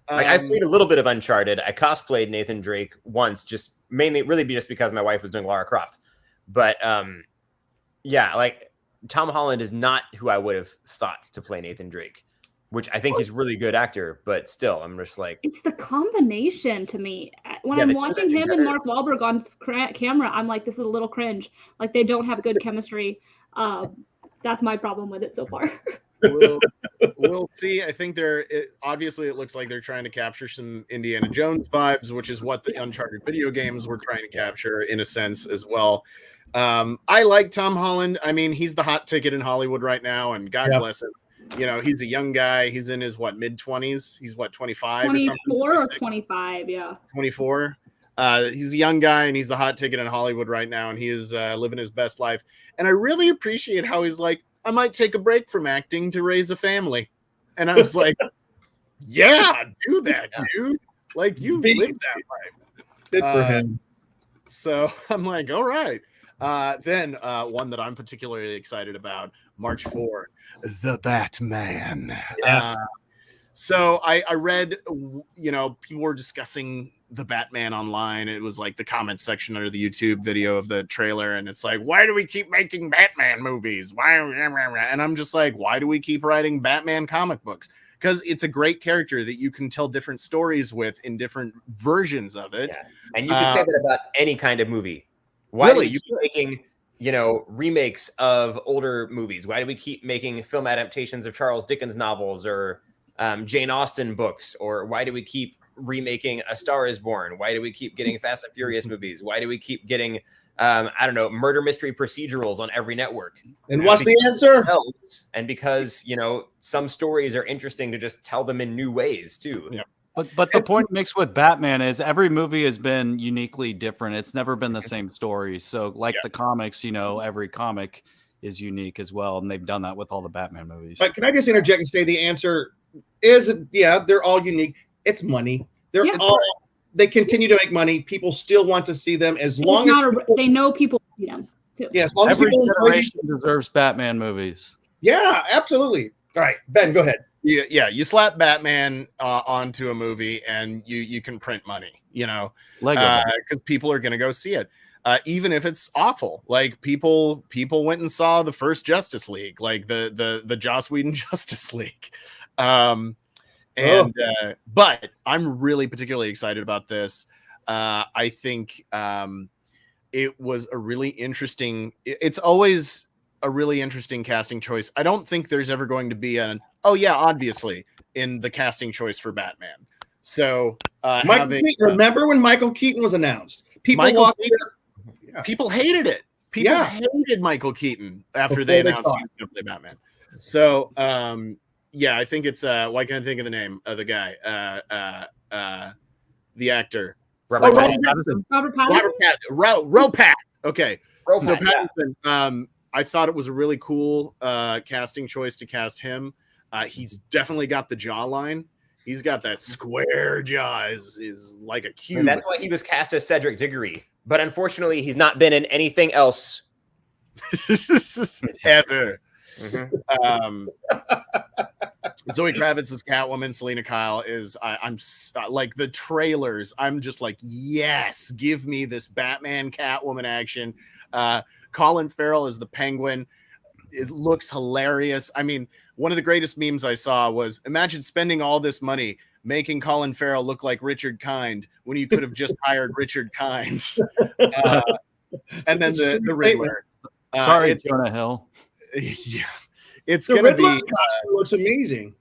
Like, I played a little bit of Uncharted. I cosplayed Nathan Drake once, just mainly just because my wife was doing Lara Croft. But yeah, like Tom Holland is not who I would have thought to play Nathan Drake, which I think he's a really good actor, but still, I'm just like, it's the combination to me. When I'm watching him and Mark Wahlberg on camera, I'm like, this is a little cringe. Like, they don't have good chemistry. That's my problem with it so far. We'll see. I think obviously it looks like they're trying to capture some Indiana Jones vibes, which is what the Uncharted video games were trying to capture in a sense as well. I like Tom Holland. I mean, he's the hot ticket in Hollywood right now, and God bless him. He's a young guy. He's in his mid-20s. He's 25 or something? 24 or 25, yeah. 24. He's a young guy, and he's the hot ticket in Hollywood right now, and he is living his best life. And I really appreciate how he's like, I might take a break from acting to raise a family. And I was like, yeah, do that, dude. Like, you live that life. Good for him. So I'm like, all right. Then one that I'm particularly excited about, March 4, The Batman. Yeah. So I read, people were discussing The Batman online. It was like the comments section under the YouTube video of the trailer. And it's like, why do we keep making Batman movies? And I'm just like, why do we keep writing Batman comic books? Because it's a great character that you can tell different stories with in different versions of it. Yeah. And you can say that about any kind of movie. Why do you keep making, remakes of older movies? Why do we keep making film adaptations of Charles Dickens novels or Jane Austen books? Or why do we keep remaking A Star Is Born? Why do we keep getting Fast and Furious movies? Why do we keep getting, murder mystery procedurals on every network? And what's the answer? And because, some stories are interesting to just tell them in new ways too. Yeah. But the point mixed with Batman is every movie has been uniquely different. It's never been the same story. So the comics, every comic is unique as well. And they've done that with all the Batman movies. But can I just interject and say the answer is, they're all unique. It's money. They continue to make money. People still want to see them as long as they know people see them too. Yeah, as long as every people generation deserves Batman movies. Yeah, absolutely. All right, Ben, go ahead. Yeah, you slap Batman onto a movie and you can print money, because people are going to go see it, even if it's awful. Like people went and saw the first Justice League, like the Joss Whedon Justice League. But I'm really particularly excited about this. I think it was a really interesting. It's always a really interesting casting choice. I don't think there's ever going to be obviously in the casting choice for Batman. So remember when Michael Keaton was announced? People hated it. People Yeah. hated Michael Keaton after Before they they announced saw he was going to play Batman. So, yeah, I think it's why can't I think of the name of the guy? The actor. Robert Robert Pattinson. Robert Pattinson. Ropat. Okay. So Ropat, yeah. Pattinson, I thought it was a really cool casting choice to cast him. He's definitely got the jawline. He's got that square jaw, is like a cube. And that's why he was cast as Cedric Diggory. But unfortunately, he's not been in anything else ever. Mm-hmm. Zoe Kravitz is Catwoman. Selena Kyle is I'm like the trailers. I'm just like, yes, give me this Batman Catwoman action. Colin Farrell is the Penguin. It looks hilarious. I mean, one of the greatest memes I saw was imagine spending all this money making Colin Farrell look like Richard Kind when you could have just hired Richard Kind. And then the Riddler. Sorry, Jonah Hill. Yeah, it's The gonna Riddler be. costume looks amazing.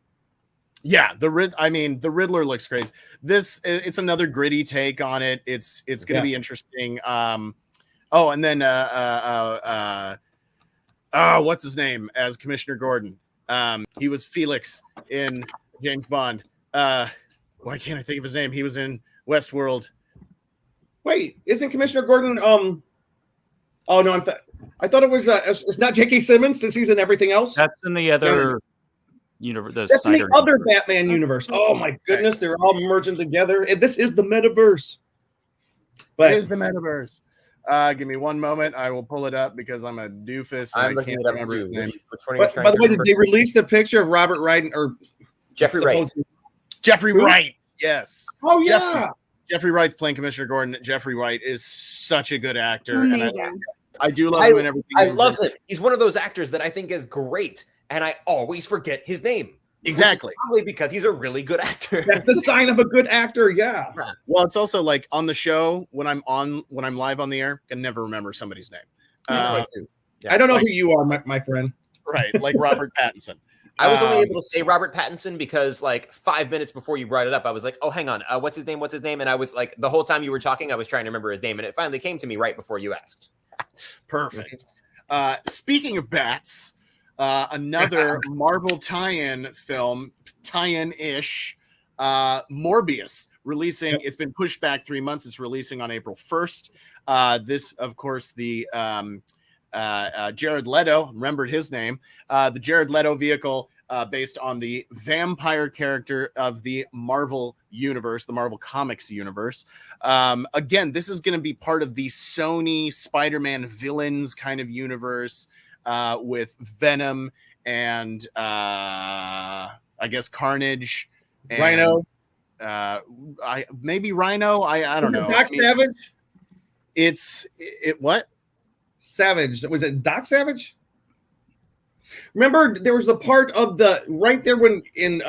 Yeah, the Riddler looks crazy. It's another gritty take on it. It's gonna be interesting. Oh, and then what's his name as Commissioner Gordon? He was Felix in James Bond. Why can't I think of his name? He was in Westworld. Wait, isn't Commissioner Gordon? Oh no, I thought it was. It's not J.K. Simmons since he's in everything else. That's in the other universe. That's in the other Batman universe. Oh my goodness, they're all merging together. And this is the metaverse. But It is the metaverse. Give me one moment. I will pull it up because I'm a doofus and I'm I looking can't it up remember his too. name. Which one are you by trying the to way, did remember? they release the picture of Robert Wright or Jeffrey Wright. Jeffrey Who? Wright. Yes. Oh yeah. Jeffrey Wright's playing Commissioner Gordon. Jeffrey Wright is such a good actor, and Amazing. I do love him and everything. I love him. He's one of those actors that I think is great, and I always forget his name. Exactly. Probably because he's a really good actor. That's the sign of a good actor. Yeah. Well, it's also like on the show when I'm live on the air, I can never remember somebody's name. Yeah. I don't know who you are, my friend. Right, like Robert Pattinson. I was only able to say Robert Pattinson because like 5 minutes before you brought it up, I was like, oh, hang on. What's his name? What's his name? And I was like, the whole time you were talking, I was trying to remember his name. And it finally came to me right before you asked. Perfect. Speaking of bats, another Marvel tie-in film, tie-in-ish, Morbius, releasing. It's been pushed back 3 months. It's releasing on April 1st. This, of course, the Jared Leto, remembered his name, the Jared Leto vehicle based on the vampire character of the Marvel universe, the Marvel Comics universe. Again, this is going to be part of the Sony Spider-Man villains kind of universe with Venom and I guess Carnage. And, Rhino. Maybe Rhino. I don't know. Doc Savage. What? Savage. Was it Doc Savage? Remember, there was the part of the right there when in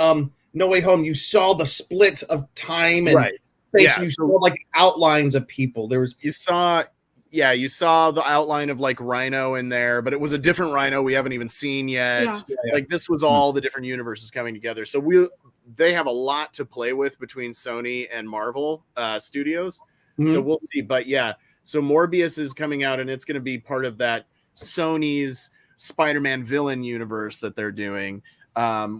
No Way Home you saw the split of time and Right. space. Yeah, You so- saw like outlines of people. There was You saw the outline of like Rhino in there, but it was a different Rhino we haven't even seen yet. Yeah. Like this was all the different universes coming together. So they have a lot to play with between Sony and Marvel Studios. So we'll see. But yeah, so Morbius is coming out and it's going to be part of that Sony's Spider-Man villain universe that they're doing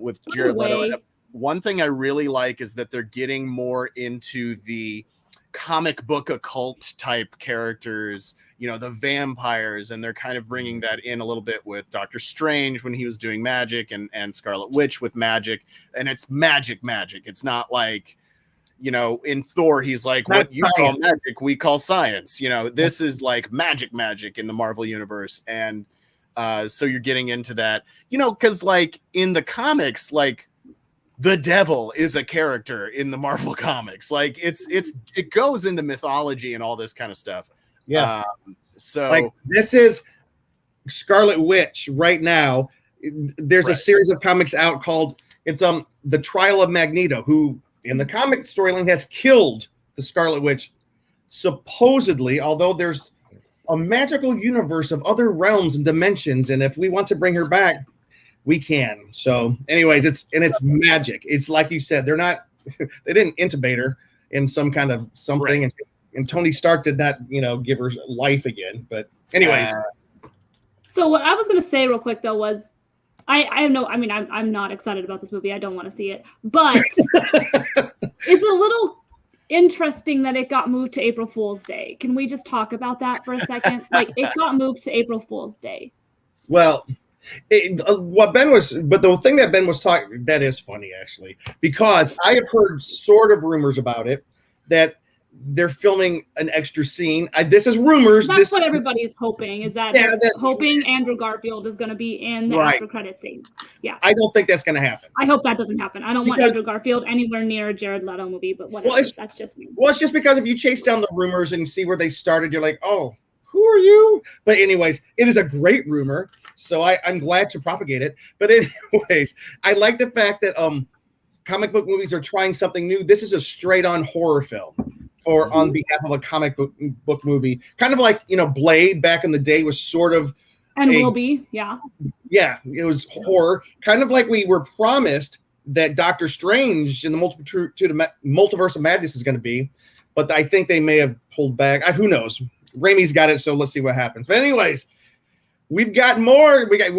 with Jared Leto. And one thing I really like is that they're getting more into the comic book occult type characters, the vampires, and they're kind of bringing that in a little bit with Doctor Strange when he was doing magic and Scarlet Witch with magic, and it's magic. It's not like, in Thor, he's like, what you call magic, we call science. This is like magic in the Marvel universe. And so you're getting into that, because like in the comics, like the devil is a character in the Marvel comics. Like it goes into mythology and all this kind of stuff. yeah. So Like this is Scarlet Witch right now. There's a series of comics out called the Trial of Magneto, who in the comic storyline has killed the Scarlet Witch, supposedly, although there's a magical universe of other realms and dimensions, and if we want to bring her back, we can. So anyways, it's magic. It's like you said, they didn't intubate her in some kind of something, and Tony Stark did not, give her life again, but Anyways, So what I was gonna say real quick though was, I'm not excited about this movie. I don't want to see it, but it's a little interesting that it got moved to April Fool's Day. Can we just talk about that for a second? Like, it got moved to April Fool's Day. well, but the thing that Ben was talking, that is funny actually, because I have heard sort of rumors about it that they're filming an extra scene. This is rumors. That's what everybody's hoping, is that hoping Andrew Garfield is going to be in the after credit scene. Yeah. I don't think that's going to happen. I hope that doesn't happen. I don't want Andrew Garfield anywhere near a Jared Leto movie, but whatever. That's just me. Well, it's just because if you chase down the rumors and see where they started, you're like, oh, who are you? But anyways, it is a great rumor. So I'm glad to propagate it. But anyways, I like the fact that comic book movies are trying something new. This is a straight on horror film. Or on behalf of a comic book movie, kind of like, Blade back in the day was sort of, and will be, yeah, it was horror, kind of like we were promised that Doctor Strange in the Multiverse of Madness is going to be, but I think they may have pulled back. Who knows? Raimi's got it, so let's see what happens. But anyways, we've got more. We got.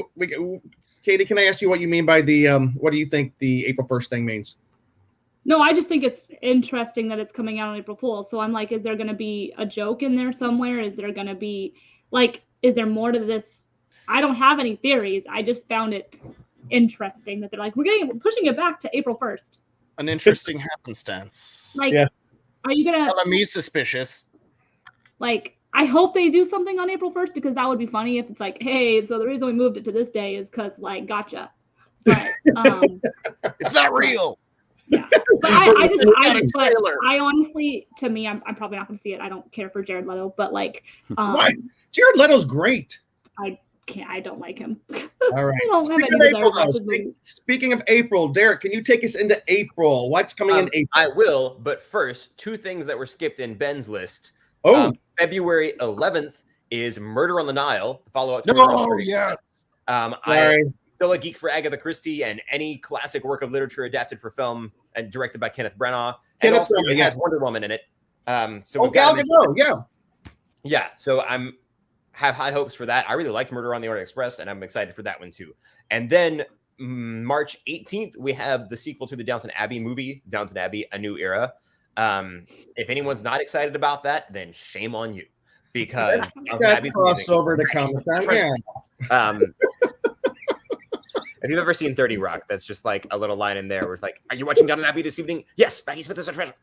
Katie, can I ask you what you mean by the what do you think the April 1st thing means? No, I just think it's interesting that it's coming out on April Fool's. So I'm like, is there going to be a joke in there somewhere? Is there going to be, like, is there more to this? I don't have any theories. I just found it interesting that they're like, we're pushing it back to April 1st. An interesting happenstance. Like, are you going to... me suspicious. Like, I hope they do something on April 1st, because that would be funny if it's like, hey, so the reason we moved it to this day is because, like, gotcha. But, it's not real. Yeah, but I honestly, to me, I'm probably not going to see it. I don't care for Jared Leto, but like, why? Jared Leto's great. I don't like him. All right. I don't have any desire for Speaking of April, Derek, can you take us into April? What's coming in April? I will, but first, two things that were skipped in Ben's list. February 11th is Murder on the Nile, follow-up to Murder on the Nile. Yes. I'm still a geek for Agatha Christie and any classic work of literature adapted for film and directed by Kenneth Branagh. And also it has Wonder Woman in it. So we've got yeah. So have high hopes for that. I really liked Murder on the Orient Express, and I'm excited for that one too. And then March 18th, we have the sequel to the Downton Abbey movie, Downton Abbey: A New Era. If anyone's not excited about that, then shame on you, because crossover to comic. If you've ever seen 30 Rock, that's just like a little line in there where it's like, are you watching Downton Abbey this evening? Yes, Maggie Smith is a treasure.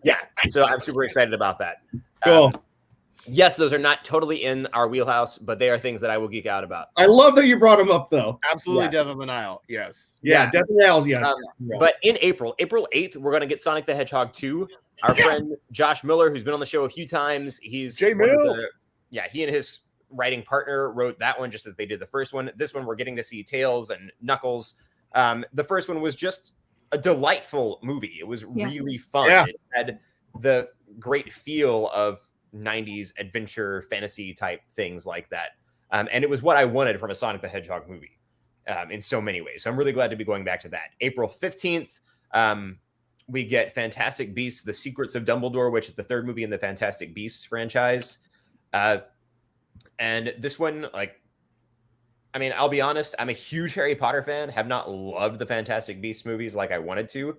Yeah, so I'm super excited about that. Cool. Yes, those are not totally in our wheelhouse, but they are things that I will geek out about. I love that you brought them up, though. Absolutely, Death on the Nile. Yes. Yeah, Death on the Nile. Yeah. But in April 8th, we're going to get Sonic the Hedgehog 2. Our friend Josh Miller, who's been on the show a few times, he's he and his writing partner wrote that one just as they did the first one. This one we're getting to see Tails and Knuckles. The first one was just a delightful movie. It was really fun. Yeah. It had the great feel of 90s adventure fantasy type things like that. And it was what I wanted from a Sonic the Hedgehog movie in so many ways. So I'm really glad to be going back to that. April 15th, we get Fantastic Beasts: The Secrets of Dumbledore, which is the third movie in the Fantastic Beasts franchise. And this one, I'll be honest, I'm a huge Harry Potter fan, have not loved the Fantastic Beasts movies like I wanted to.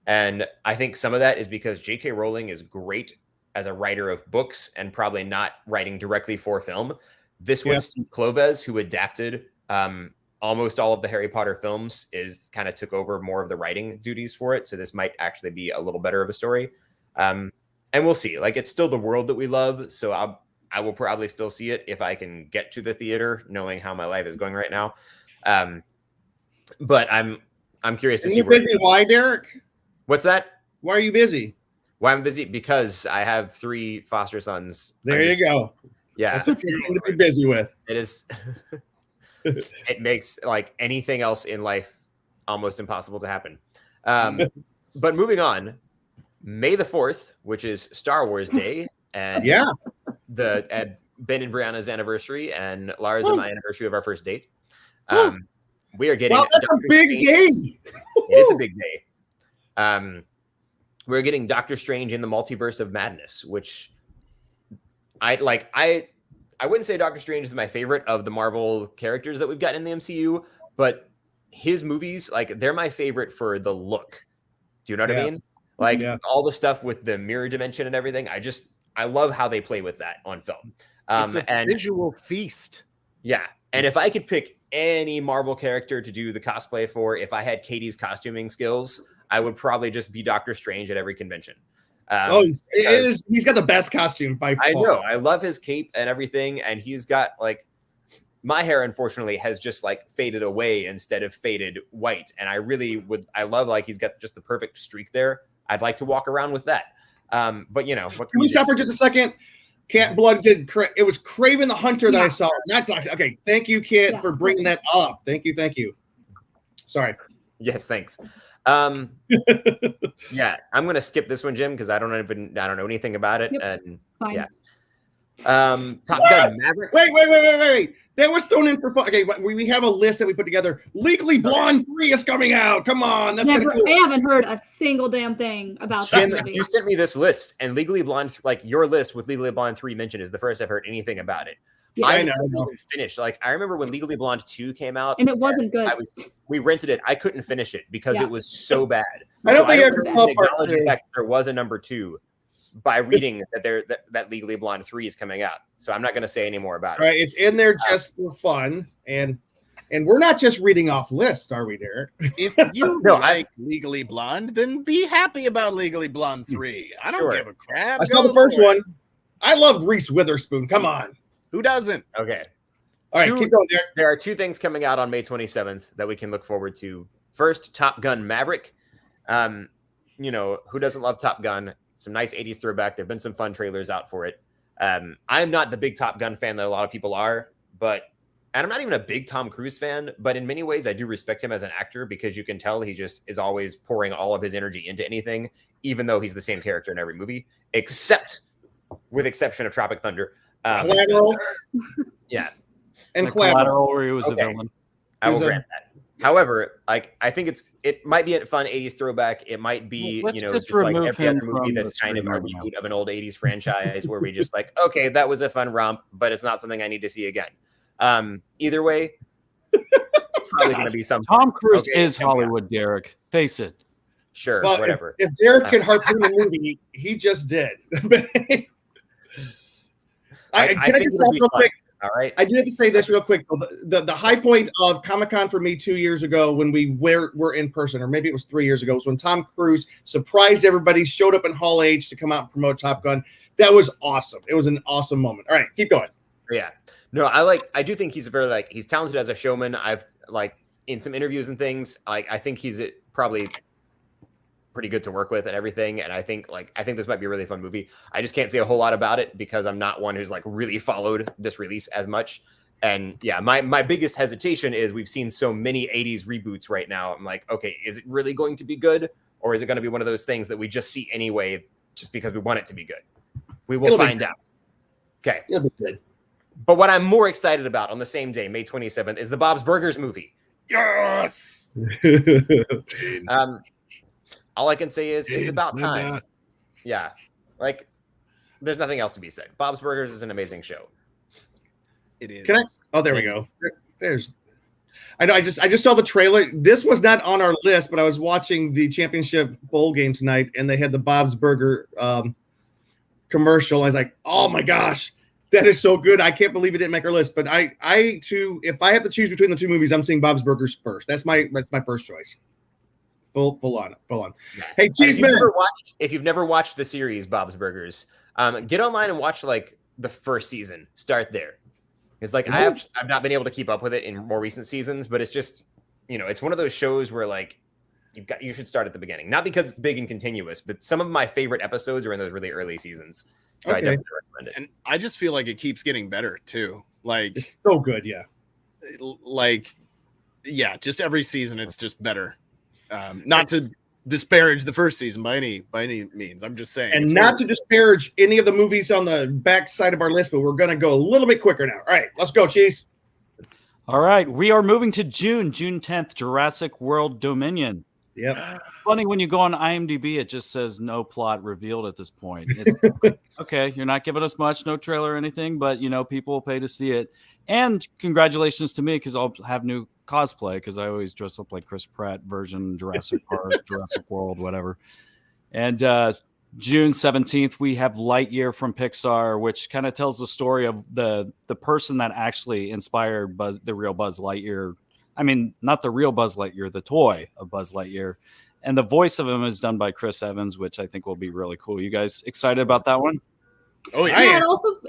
And I think some of that is because J.K. Rowling is great as a writer of books and probably not writing directly for film. This one, Steve Kloves, who adapted almost all of the Harry Potter films, kind of took over more of the writing duties for it. So this might actually be a little better of a story. And we'll see. It's still the world that we love. So I will probably still see it if I can get to the theater, knowing how my life is going right now. But I'm curious to see. You're busy. Why, Derek? What's that? Why are you busy? Why I'm busy? Because I have 3 foster sons. There you go. Yeah, that's what you're going to be busy with. It is. It makes anything else in life almost impossible to happen. But moving on, May the 4th, which is Star Wars Day, and the Ben and Brianna's anniversary and Lara's and my anniversary of our first date. We are getting that's a big day. It is a big day. We're getting Doctor Strange in the Multiverse of Madness, which I I wouldn't say Doctor Strange is my favorite of the Marvel characters that we've gotten in the MCU, but his movies, like, they're my favorite for the look. Do you know what I mean? Like all the stuff with the mirror dimension and everything. I love how they play with that on film. It's a visual feast. Yeah. And if I could pick any Marvel character to do the cosplay for, if I had Katie's costuming skills, I would probably just be Doctor Strange at every convention. He's got the best costume by far. I know. I love his cape and everything. And he's got, like, my hair, unfortunately, has just, like, faded away instead of faded white. And I love, like, he's got just the perfect streak there. I'd like to walk around with that. But, you know. What can we stop for just a second? Cat Blood did. It was Craven the Hunter that I saw. Not Doxy. Okay. Thank you, Cat, for bringing that up. Thank you. Sorry. Yes, thanks. Yeah, I'm gonna skip this one, Jim, because I don't know anything about it. And yeah. Top Gun Maverick. Wait. That was thrown in for fun. Okay, we have a list that we put together. Legally Blonde 3 is coming out. Come on, that's kind of cool. I haven't heard a single damn thing about Jim, that movie. You sent me this list, and Legally Blonde, like your list with Legally Blonde 3 mentioned, is the first I've heard anything about it. Yeah, I know. Finished. Like, I remember when Legally Blonde 2 came out, and it wasn't good. We rented it. I couldn't finish it because it was so bad. I don't think I ever saw part 2. In fact, there was a number 2 by reading that Legally Blonde 3 is coming out. So I'm not going to say any more about it. Right, it's in there just for fun, and we're not just reading off lists, are we, Derek? If you like Legally Blonde, then be happy about Legally Blonde 3. I don't give a crap. I saw the first one. I love Reese Witherspoon. Come on. Who doesn't? Okay. All right, keep going, Derek. There are 2 things coming out on May 27th that we can look forward to. First, Top Gun Maverick. You know, who doesn't love Top Gun? Some nice 80s throwback. There have been some fun trailers out for it. I'm not the big Top Gun fan that a lot of people are, and I'm not even a big Tom Cruise fan, but in many ways I do respect him as an actor because you can tell he just is always pouring all of his energy into anything, even though he's the same character in every movie, with exception of Tropic Thunder. Collateral. Yeah. And Collateral where he was a villain. I will grant that. However, like, I think it might be a fun 80s throwback. It might be, just like every other movie that's kind of a reboot of an old 80s franchise where we just like, okay, that was a fun romp, but it's not something I need to see again. Either way, it's probably going to be something. Tom Cruise is Hollywood, Derek. Face it. Sure, well, whatever. If Derek can harpoon the movie, he just did. I just say real quick? All right. I do have to say this real quick. The high point of Comic-Con for me 2 years ago when we were in person, or maybe it was 3 years ago, was when Tom Cruise surprised everybody, showed up in Hall H to come out and promote Top Gun. That was awesome. It was an awesome moment. All right, keep going. Yeah. No, I do think he's he's talented as a showman. I've in some interviews and things, I think he's probably pretty good to work with and everything. And I think this might be a really fun movie. I just can't say a whole lot about it because I'm not one who's really followed this release as much. And yeah, my biggest hesitation is we've seen so many 80s reboots right now. I'm like, okay, is it really going to be good? Or is it going to be one of those things that we just see anyway, just because we want it to be good? We will find out. Okay. It'll be good. But what I'm more excited about on the same day, May 27th, is the Bob's Burgers movie. Yes. All I can say is it's about time. Yeah. There's nothing else to be said. Bob's Burgers is an amazing show. It is. Oh, there we go. I know. I just saw the trailer. This was not on our list, but I was watching the championship bowl game tonight, and they had the Bob's Burger commercial. I was like, oh my gosh, that is so good. I can't believe it didn't make our list. But I too, if I have to choose between the 2 movies, I'm seeing Bob's Burgers first. That's my first choice. Full on. Yeah. Hey, Cheeseman. If you've never watched the series Bob's Burgers, get online and watch the first season. Start there. It's I've not been able to keep up with it in more recent seasons, but it's just it's one of those shows where you should start at the beginning. Not because it's big and continuous, but some of my favorite episodes are in those really early seasons. So I definitely recommend it. And I just feel like it keeps getting better too. So good, yeah. Just every season it's just better. Not to disparage the first season by any means. I'm just saying. And not to disparage any of the movies on the back side of our list, but we're going to go a little bit quicker now. All right, let's go, Cheese. All right, we are moving to June 10th, Jurassic World Dominion. Yep. Funny when you go on IMDb, it just says no plot revealed at this point. It's okay, you're not giving us much, no trailer or anything, but people will pay to see it. And congratulations to me because I'll have new cosplay because I always dress up like Chris Pratt version Jurassic Park, Jurassic World, whatever. And June 17th, we have Lightyear from Pixar, which kind of tells the story of the person that actually inspired the real Buzz Lightyear. I mean, not the real Buzz Lightyear, the toy of Buzz Lightyear. And the voice of him is done by Chris Evans, which I think will be really cool. You guys excited about that one? Oh, yeah. Yeah,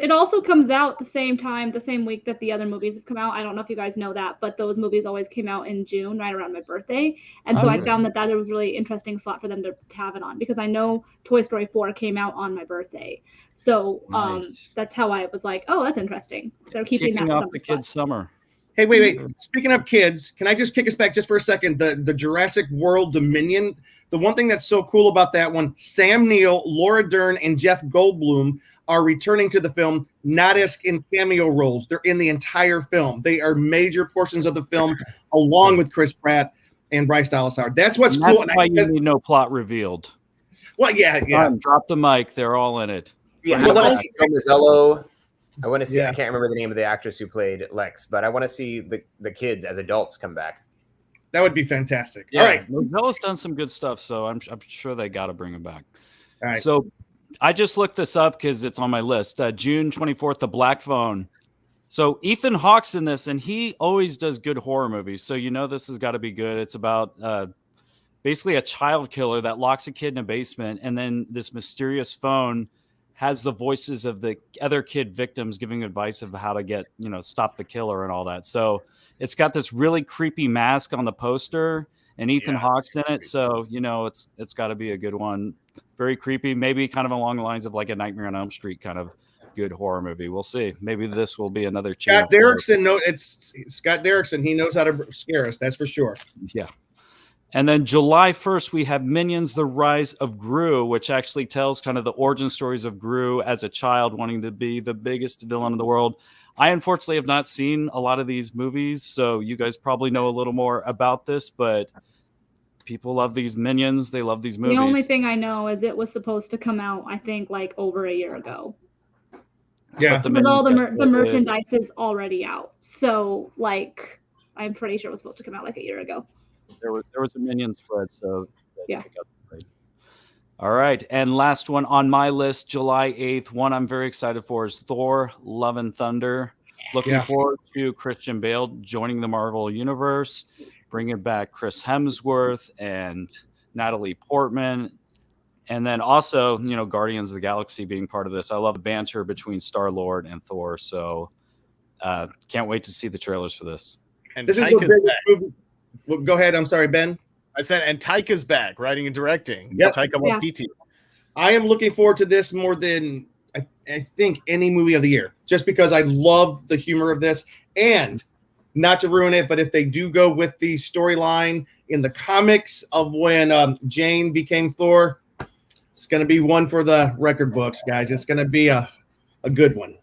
it also comes out the same time, the same week that the other movies have come out. I don't know if you guys know that, but those movies always came out in June, right around my birthday. And so I found that was a really interesting slot for them to have it on because I know Toy Story 4 came out on my birthday. So Nice. that's how I was like, oh, that's interesting. They're keeping Kicking that off summer the slot. kids' summer. Hey, wait. Speaking of kids, can I just kick us back just for a second? The Jurassic World Dominion. The one thing that's so cool about that one, Sam Neill, Laura Dern, and Jeff Goldblum are returning to the film, not as in cameo roles. They're in the entire film. They are major portions of the film, along with Chris Pratt and Bryce Dallas Howard. That's what's And cool. that's why you need no plot revealed. Well, yeah. Drop the mic. They're all in it. Yeah, I want to see Tom Mazzello. I want to see. I can't remember the name of the actress who played Lex, but I want to see the kids as adults come back. That would be fantastic. Yeah, All right. Mozello's done some good stuff, so I'm sure they got to bring him back. All right. So I just looked this up because it's on my list. June 24th, The Black Phone. So Ethan Hawke's in this, and he always does good horror movies. So this has got to be good. It's about basically a child killer that locks a kid in a basement, and then this mysterious phone has the voices of the other kid victims giving advice of how to get, stop the killer and all that. So it's got this really creepy mask on the poster and Ethan Hawke's in it. So, it's got to be a good one. Very creepy, maybe kind of along the lines of like a Nightmare on Elm Street kind of good horror movie. We'll see. Maybe this will be another channel. Scott Derrickson. It's Scott Derrickson. He knows how to scare us. That's for sure. Yeah. And then July 1st, we have Minions, The Rise of Gru, which actually tells kind of the origin stories of Gru as a child wanting to be the biggest villain in the world. I unfortunately have not seen a lot of these movies, so you guys probably know a little more about this, but people love these Minions. They love these movies. The only thing I know is it was supposed to come out, I think, like over a year ago. Yeah. Because all the merchandise is already out. So, like, I'm pretty sure it was supposed to come out like a year ago. There was a Minion spread, so yeah. All right, and last one on my list, July 8th. One I'm very excited for is Thor: Love and Thunder. Looking forward to Christian Bale joining the Marvel Universe, bringing back Chris Hemsworth and Natalie Portman, and then also Guardians of the Galaxy being part of this. I love the banter between Star-Lord and Thor, so can't wait to see the trailers for this. And This is the biggest movie. Well, go ahead. I'm sorry, Ben. I said, and Taika's back, writing and directing. Yep. Taika Waititi. I am looking forward to this more than I think any movie of the year, just because I love the humor of this. And not to ruin it, but if they do go with the storyline in the comics of when Jane became Thor, it's going to be one for the record books, guys. It's going to be a good one.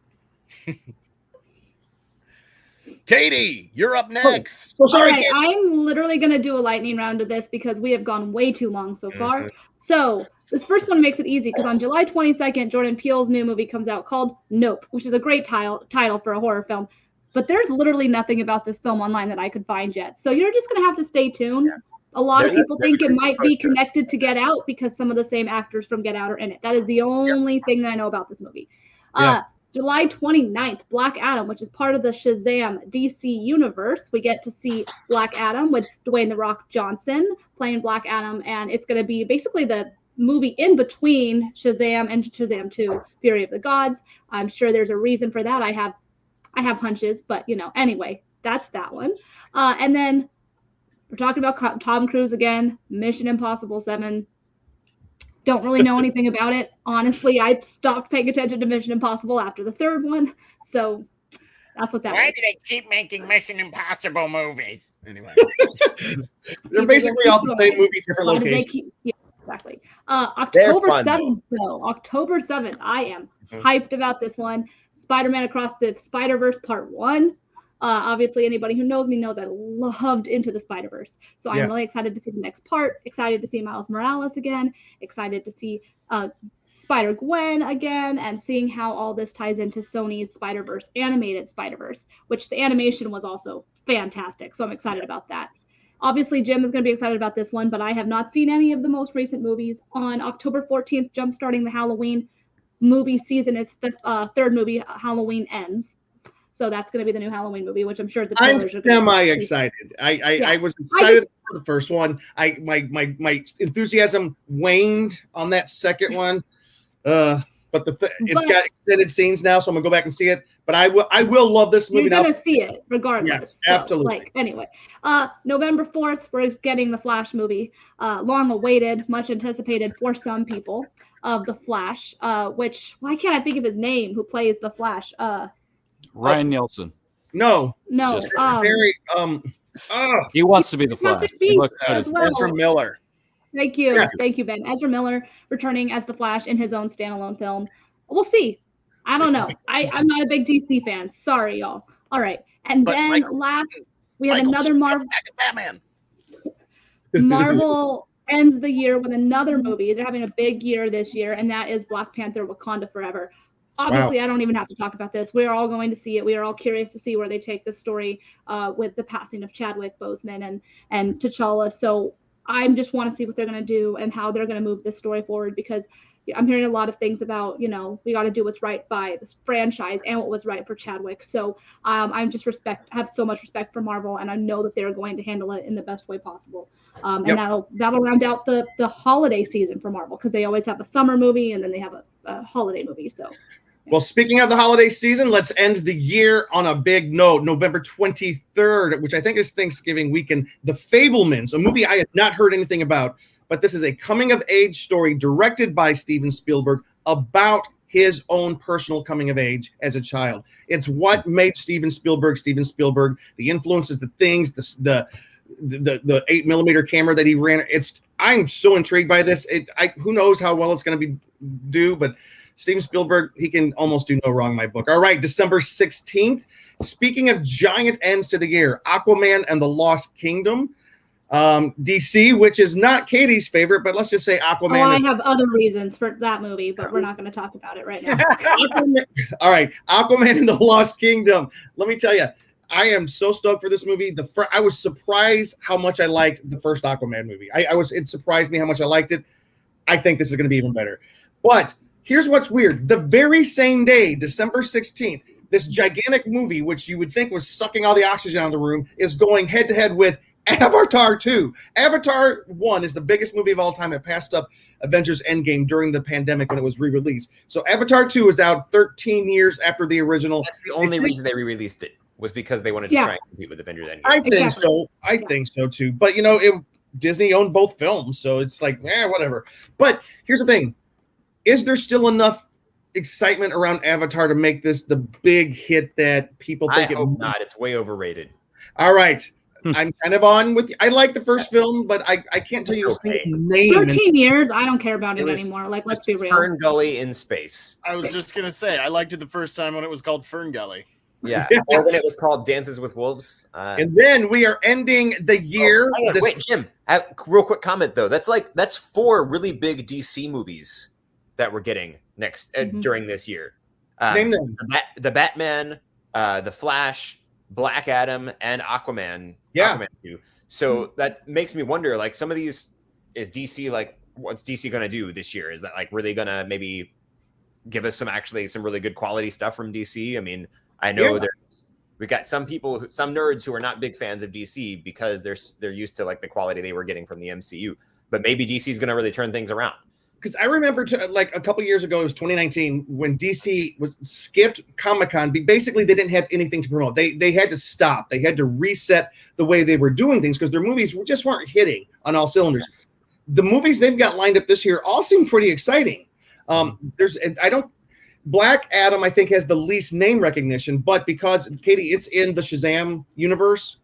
Katie, you're up next. Oh, sorry, all right, I'm literally going to do a lightning round of this because we have gone way too long so far. So this first one makes it easy because on July 22nd, Jordan Peele's new movie comes out called Nope, which is a great title for a horror film. But there's literally nothing about this film online that I could find yet. So you're just going to have to stay tuned. Yeah. A lot of people think it might be connected to Get Out because some of the same actors from Get Out are in it. That is the only thing that I know about this movie. July 29th, Black Adam, which is part of the Shazam DC universe. We get to see Black Adam with Dwayne "The Rock" Johnson playing Black Adam, and it's going to be basically the movie in between Shazam and Shazam 2, Fury of the Gods. I'm sure there's a reason for that. I have hunches, but anyway, that's that one. And then we're talking about Tom Cruise again, Mission Impossible 7. Don't really know anything about it. Honestly, I stopped paying attention to Mission Impossible after the third one. So that's what that was. Why do they keep making Mission Impossible movies? Anyway. They're basically all the same movie, different locations. Yeah, exactly. October 7th, though. October 7th. I am hyped about this one. Spider-Man Across the Spider-Verse Part 1. Obviously, anybody who knows me knows I loved Into the Spider-Verse. So I'm really excited to see the next part, excited to see Miles Morales again, excited to see Spider-Gwen again, and seeing how all this ties into Sony's Spider-Verse, animated Spider-Verse, which the animation was also fantastic. So I'm excited about that. Obviously, Jim is going to be excited about this one, but I have not seen any of the most recent movies. On October 14th, jumpstarting the Halloween movie season is the third movie, Halloween Ends. So that's going to be the new Halloween movie, which I'm sure the I'm semi-excited. I was excited for the first one. My enthusiasm waned on that second one. But it's got extended scenes now, so I'm gonna go back and see it. But I will love this movie. You're gonna see it regardless. Yes, absolutely. So, anyway, November 4th, we're getting the Flash movie, long awaited, much anticipated for some people, of the Flash. Which, why can't I think of his name? Who plays the Flash? Ryan Nielsen. No. Very. He wants to be the Flash. Ezra Miller. Thank you. Thank you, Ben. Ezra Miller returning as the Flash in his own standalone film. We'll see. I don't know. I'm not a big DC fan. Sorry, y'all. All right. And then we have another Marvel. Marvel ends the year with another movie. They're having a big year this year, and that is Black Panther: Wakanda Forever. Obviously, I don't even have to talk about this. We're all going to see it. We are all curious to see where they take the story with the passing of Chadwick Boseman and T'Challa. So I just want to see what they're going to do and how they're going to move this story forward, because I'm hearing a lot of things about, we got to do what's right by this franchise and what was right for Chadwick. So I'm just have so much respect for Marvel, and I know that they're going to handle it in the best way possible. And that'll round out the holiday season for Marvel, because they always have a summer movie and then they have a holiday movie. So. Well, speaking of the holiday season, let's end the year on a big note. November 23rd, which I think is Thanksgiving weekend, The Fablemans, a movie I had not heard anything about, but this is a coming-of-age story directed by Steven Spielberg about his own personal coming of age as a child. It's what made Steven Spielberg, the influences, the things, the 8mm camera that he ran. I'm so intrigued by this. Who knows how well it's going to do, but Steven Spielberg, he can almost do no wrong in my book. All right, December 16th. Speaking of giant ends to the year, Aquaman and the Lost Kingdom. DC, which is not Katie's favorite, but let's just say Aquaman. I have other reasons for that movie, but we're not going to talk about it right now. All right, Aquaman and the Lost Kingdom. Let me tell you, I am so stoked for this movie. I was surprised how much I liked the first Aquaman movie. It surprised me how much I liked it. I think this is going to be even better. But here's what's weird. The very same day, December 16th, this gigantic movie, which you would think was sucking all the oxygen out of the room, is going head-to-head with Avatar 2. Avatar 1 is the biggest movie of all time. It passed up Avengers Endgame during the pandemic when it was re-released. So Avatar 2 is out 13 years after the original. That's the only reason they re-released it, was because they wanted to try and compete with Avengers Endgame. I think so. I think so, too. But, Disney owned both films, so it's like, whatever. But here's the thing. Is there still enough excitement around Avatar to make this the big hit that people think I hope not. It's way overrated. All right. I'm kind of on with you. I like the first film, but I can't tell you a name. 13 years, I don't care about it anymore. Like, let's be real. Fern Gully in space. I was just gonna say, I liked it the first time when it was called Fern Gully. Yeah, or when it was called Dances with Wolves. And then we are ending the year. Wait, Jim. Real quick comment though. That's 4 really big DC movies that we're getting next during this year. Name them. The Batman, the Flash, Black Adam, and Aquaman. Yeah. Aquaman 2. So that makes me wonder, like, some of these, is DC, like, what's DC going to do this year? Is that, like, really going to maybe give us some really good quality stuff from DC? I mean, I know we've got some nerds who are not big fans of DC because they're used to, like, the quality they were getting from the MCU. But maybe DC is going to really turn things around. Because I remember, like a couple years ago, it was 2019, when DC skipped Comic-Con. Basically, they didn't have anything to promote. They had to stop. They had to reset the way they were doing things because their movies just weren't hitting on all cylinders. The movies they've got lined up this year all seem pretty exciting. Black Adam, I think, has the least name recognition, but because, Katie, it's in the Shazam universe,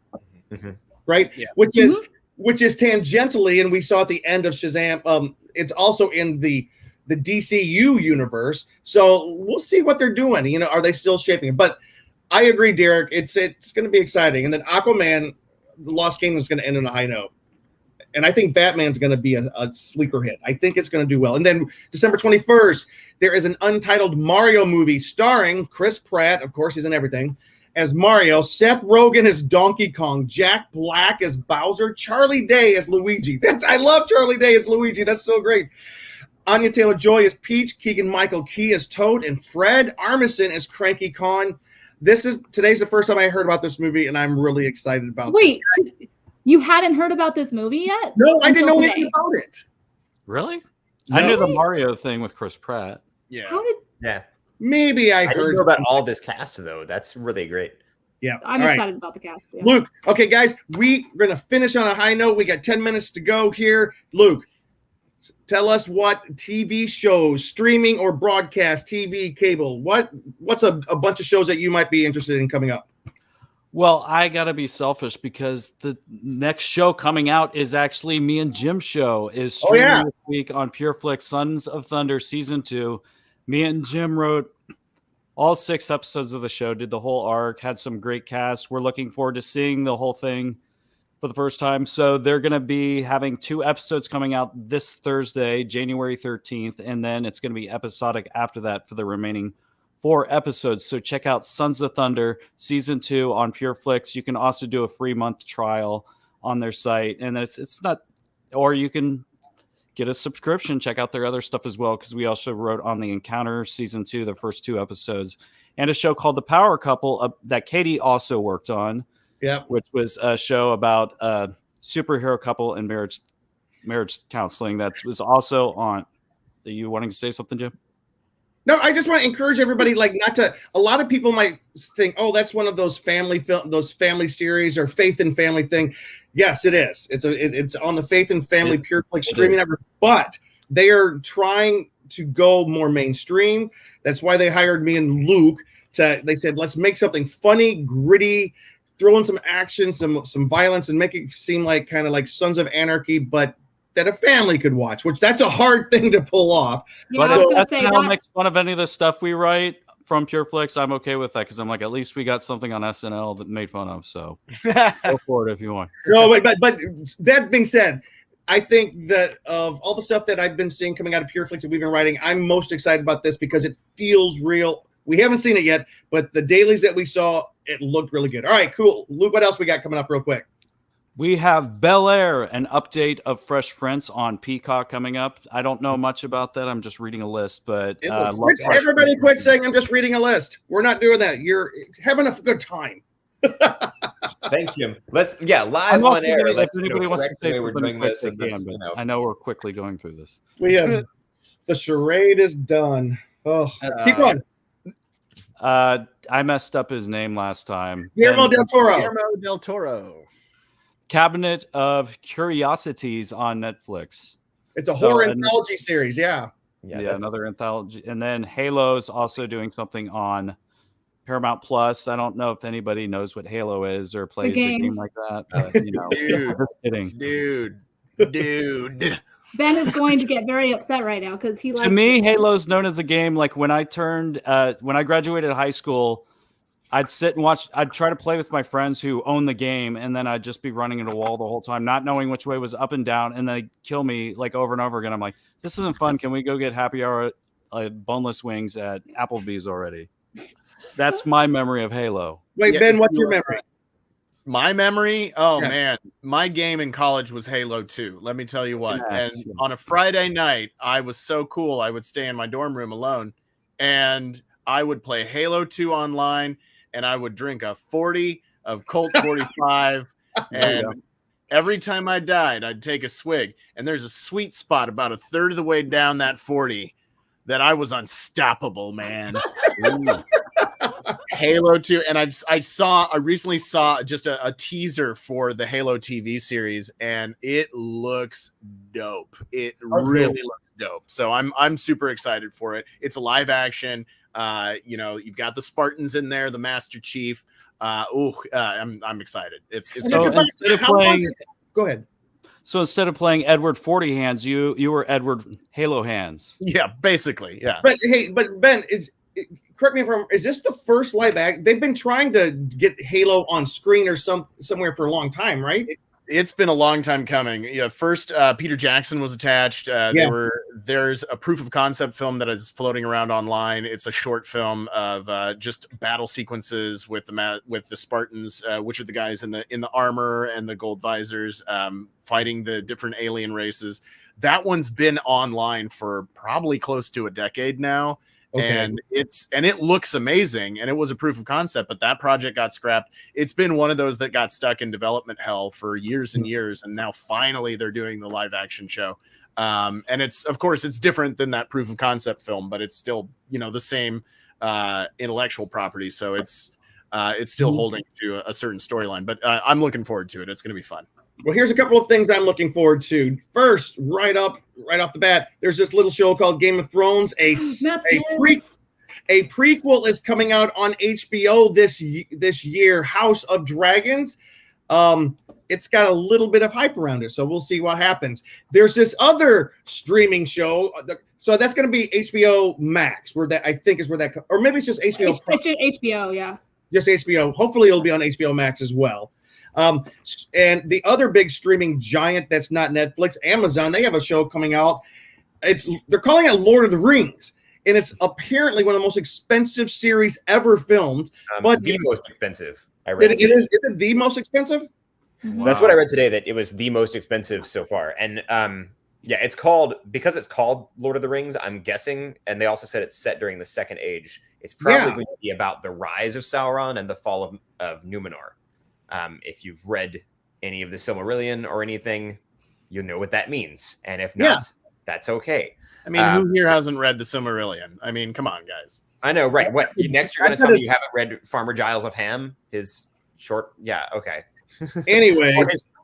right? Yeah. Which is tangentially, and we saw at the end of Shazam, it's also in the DCU universe. So we'll see what they're doing. Are they still shaping it? But I agree, Derek. It's going to be exciting. And then Aquaman, The Lost Kingdom is going to end on a high note. And I think Batman's going to be a sleeper hit. I think it's going to do well. And then December 21st, there is an untitled Mario movie starring Chris Pratt. Of course, he's in everything. As Mario, Seth Rogen as Donkey Kong, Jack Black as Bowser, Charlie Day as Luigi. I love Charlie Day as Luigi. That's so great. Anya Taylor-Joy as Peach, Keegan-Michael Key as Toad, and Fred Armisen as Cranky Khan. Today's the first time I heard about this movie, and I'm really excited about this. Wait, you hadn't heard about this movie yet? No, I didn't know anything about it. Really? No. I knew the Mario thing with Chris Pratt. Yeah. Yeah. Maybe I didn't heard know about all this cast though. That's really great. Yeah. I'm All right. excited about the cast. Yeah. Luke, okay, guys, we're going to finish on a high note. We got 10 minutes to go here. Luke, tell us what TV shows, streaming or broadcast, TV, cable, what's a bunch of shows that you might be interested in coming up? Well, I got to be selfish because the next show coming out is actually me and Jim's show is streaming this week on PureFlix, Sons of Thunder Season 2. Me and Jim wrote all 6 episodes of the show, did the whole arc, had some great cast. We're looking forward to seeing the whole thing for the first time. So they're going to be having 2 episodes coming out this Thursday, January 13th, and then it's going to be episodic after that for the remaining 4 episodes. So check out Sons of Thunder Season 2 on PureFlix. You can also do a free month trial on their site, and it's not, or you can get a subscription, check out their other stuff as well, because we also wrote on The Encounter Season 2, the first 2 episodes, and a show called The Power Couple that Katie also worked on, which was a show about a superhero couple and marriage counseling. That was also on. Are you wanting to say something, Jim? No, I just want to encourage everybody, not to. A lot of people might think, "Oh, that's one of those family series or Faith and Family thing." Yes, it is. It's on the Faith and Family PureFlix streaming network, but they are trying to go more mainstream. That's why they hired me and Luke. They said, "Let's make something funny, gritty, throw in some action, some violence, and make it seem like kind of like Sons of Anarchy, but." That a family could watch, which that's a hard thing to pull off. But if SNL makes fun of any of the stuff we write from PureFlix, I'm okay with that because I'm like, at least we got something on SNL that made fun of. So go for it if you want. No, but that being said, I think that of all the stuff that I've been seeing coming out of PureFlix that we've been writing, I'm most excited about this because it feels real. We haven't seen it yet, but the dailies that we saw, it looked really good. All right, cool. Luke, what else we got coming up real quick? We have Bel Air, an update of Fresh Prince on Peacock coming up. I don't know much about that. I'm just reading a list, but everybody quit saying I'm just reading a list. We're not doing that. You're having a good time. Thanks, Jim. Live on air. Let's anybody wants to say we're doing this. I know we're quickly going through this. We have the charade is done. Oh, keep going. I messed up his name last time. Guillermo del Toro. Cabinet of Curiosities on Netflix. It's a horror anthology series, yeah, another anthology. And then Halo's also doing something on Paramount Plus. I don't know if anybody knows what Halo is or plays a game like that, but just kidding. Dude. Ben is going to get very upset right now because he likes. To me, Halo's known as a game. Like when I graduated high school, I'd sit and watch. I'd try to play with my friends who own the game, and then I'd just be running into a wall the whole time, not knowing which way was up and down, and they'd kill me like over and over again. I'm like, this isn't fun. Can we go get happy hour boneless wings at Applebee's already? That's my memory of Halo. Wait, Ben, what's your memory? My memory? Oh, man. My game in college was Halo 2. Let me tell you what. And on a Friday night, I was so cool. I would stay in my dorm room alone, and I would play Halo 2 online, and I would drink a 40 of Colt 45, and every time I died, I'd take a swig, and there's a sweet spot about a third of the way down that 40 that I was unstoppable, man. Halo 2, and I recently saw just a teaser for the Halo TV series, and it looks dope. It really looks dope. So I'm super excited for it. It's a live action. You've got the Spartans in there, the Master Chief. I'm excited. It's go ahead. So instead of playing Edward 40 Hands, you were Edward Halo Hands. Yeah, basically. Yeah. But Ben, correct me if I'm, is this the first live act? They've been trying to get Halo on screen or somewhere for a long time, right? It's been a long time coming. Yeah, first Peter Jackson was attached. There's a proof of concept film that is floating around online. It's a short film of just battle sequences with the Spartans, which are the guys in the armor and the gold visors, fighting the different alien races. That one's been online for probably close to a decade now. Okay. And it looks amazing, and it was a proof of concept, but that project got scrapped. It's been one of those that got stuck in development hell for years and years, and now finally they're doing the live action show. And it's, of course, it's different than that proof of concept film, but it's still, the same intellectual property, so it's still holding to a certain storyline. But I'm looking forward to it. It's going to be fun. Well, here's a couple of things I'm looking forward to. First, right off the bat, there's this little show called Game of Thrones. A prequel is coming out on HBO this year, House of Dragons. It's got a little bit of hype around it, so we'll see what happens. There's this other streaming show, so that's going to be HBO Max, or maybe it's just HBO. It's just HBO, yeah. Just HBO. Hopefully, it'll be on HBO Max as well. And the other big streaming giant that's not Netflix, Amazon, they have a show coming out. They're calling it Lord of the Rings, and it's apparently one of the most expensive series ever filmed. But the most expensive. I read it is it the most expensive? Wow. That's what I read today, that it was the most expensive so far. And it's called Lord of the Rings, I'm guessing, and they also said it's set during the Second Age. It's probably going to be about the rise of Sauron and the fall of Numenor. If you've read any of the Silmarillion or anything, you know what that means. And if not, that's okay. I mean, who here hasn't read the Silmarillion? I mean, come on, guys. I know, right? What next? You're going to tell me you haven't read Farmer Giles of Ham? His short, okay. Anyway,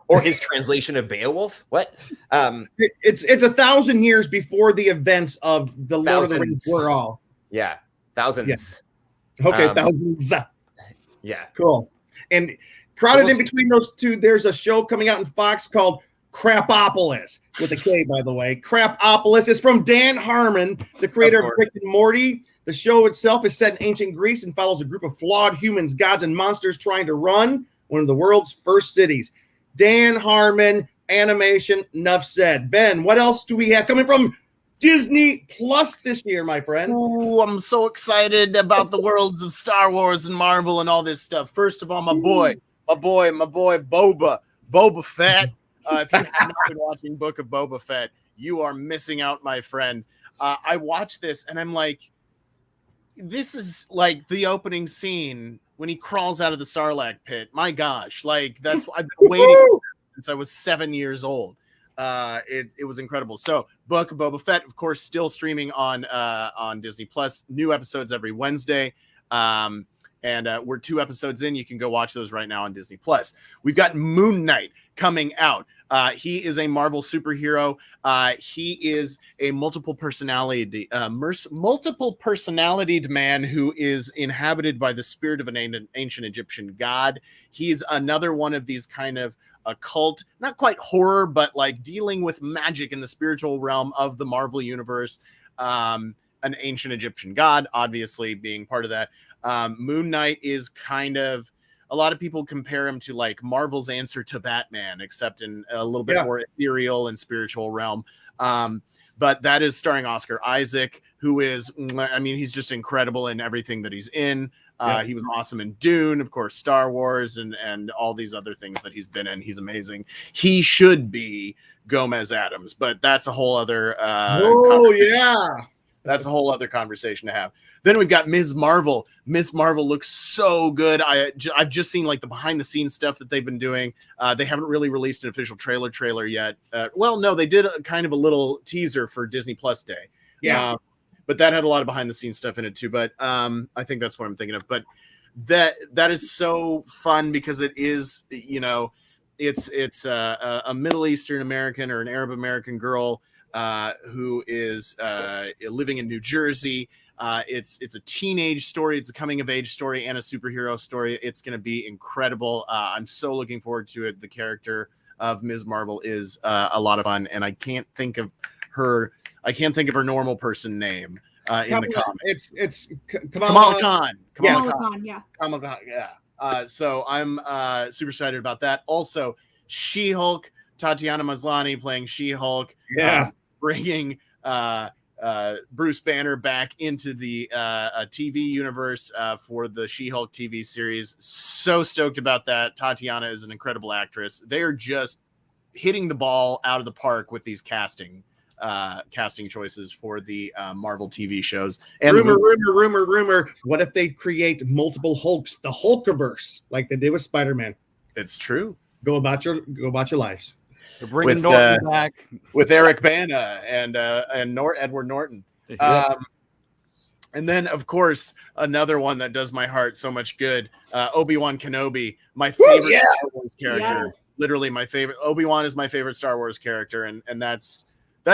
or his translation of Beowulf. What? It's 1,000 years before the events of the Lord of the Rings were all. Yeah, thousands. Yeah. Okay, thousands. Yeah, cool. And crowded in between those two, there's a show coming out in Fox called Crapopolis, with a K, by the way. Crapopolis is from Dan Harmon, the creator of Rick and Morty. The show itself is set in ancient Greece and follows a group of flawed humans, gods, and monsters trying to run one of the world's first cities. Dan Harmon, animation, enough said. Ben, what else do we have coming from Disney Plus this year, my friend? Oh, I'm so excited about the worlds of Star Wars and Marvel and all this stuff. First of all, my boy, Boba Fett. If you have not been watching Book of Boba Fett, you are missing out, my friend. I watched this and I'm like, this is like the opening scene when he crawls out of the Sarlacc pit. My gosh, like that's I've been waiting since I was 7 years old. It was incredible. So Book of Boba Fett, of course, still streaming on Disney Plus. New episodes every Wednesday. And we're 2 episodes in. You can go watch those right now on Disney Plus. We've got Moon Knight coming out. He is a Marvel superhero. He is a multiple personality man who is inhabited by the spirit of an ancient Egyptian god. He's another one of these kind of occult, not quite horror, but like dealing with magic in the spiritual realm of the Marvel universe. An ancient Egyptian god, obviously being part of that. Moon Knight is kind of, a lot of people compare him to like Marvel's answer to Batman, except in a little bit more ethereal and spiritual realm. But that is starring Oscar Isaac, who is, I mean, he's just incredible in everything that he's in. He was awesome in Dune, of course, Star Wars, and all these other things that he's been in. He's amazing. He should be Gomez Adams, but that's a whole other that's a whole other conversation to have. Then we've got Ms. Marvel. Ms. Marvel looks so good. I've just seen like the behind the scenes stuff that they've been doing. They haven't really released an official trailer yet. Well, no, they did a kind of a little teaser for Disney Plus Day. Yeah. But that had a lot of behind the scenes stuff in it too. But I think that's what I'm thinking of. But that is so fun because it is, you know, it's a Middle Eastern American or an Arab American girl who is living in New Jersey. It's a teenage story. It's a coming of age story and a superhero story. It's going to be incredible. I'm so looking forward to it. The character of Ms. Marvel is a lot of fun, and I can't think of her normal person name. in the comics. It's Kamala Khan. Kamala Khan, yeah. Kamala Khan, yeah. So I'm super excited about that. Also, She-Hulk, Tatiana Maslany playing She-Hulk. Yeah. Bringing Bruce Banner back into the TV universe for the She-Hulk TV series. So stoked about that. Tatiana is an incredible actress. They are just hitting the ball out of the park with these casting choices for the Marvel TV shows. And rumor. What if they create multiple Hulks, the Hulkiverse, like they did with Spider-Man? It's true. Go about your lives. They're bringing Norton back with Eric Bana and Edward Norton. Yeah. And then, of course, another one that does my heart so much good, Obi-Wan Kenobi, my favorite Star Wars character. Yes. Literally my favorite. Obi-Wan is my favorite Star Wars character, and that's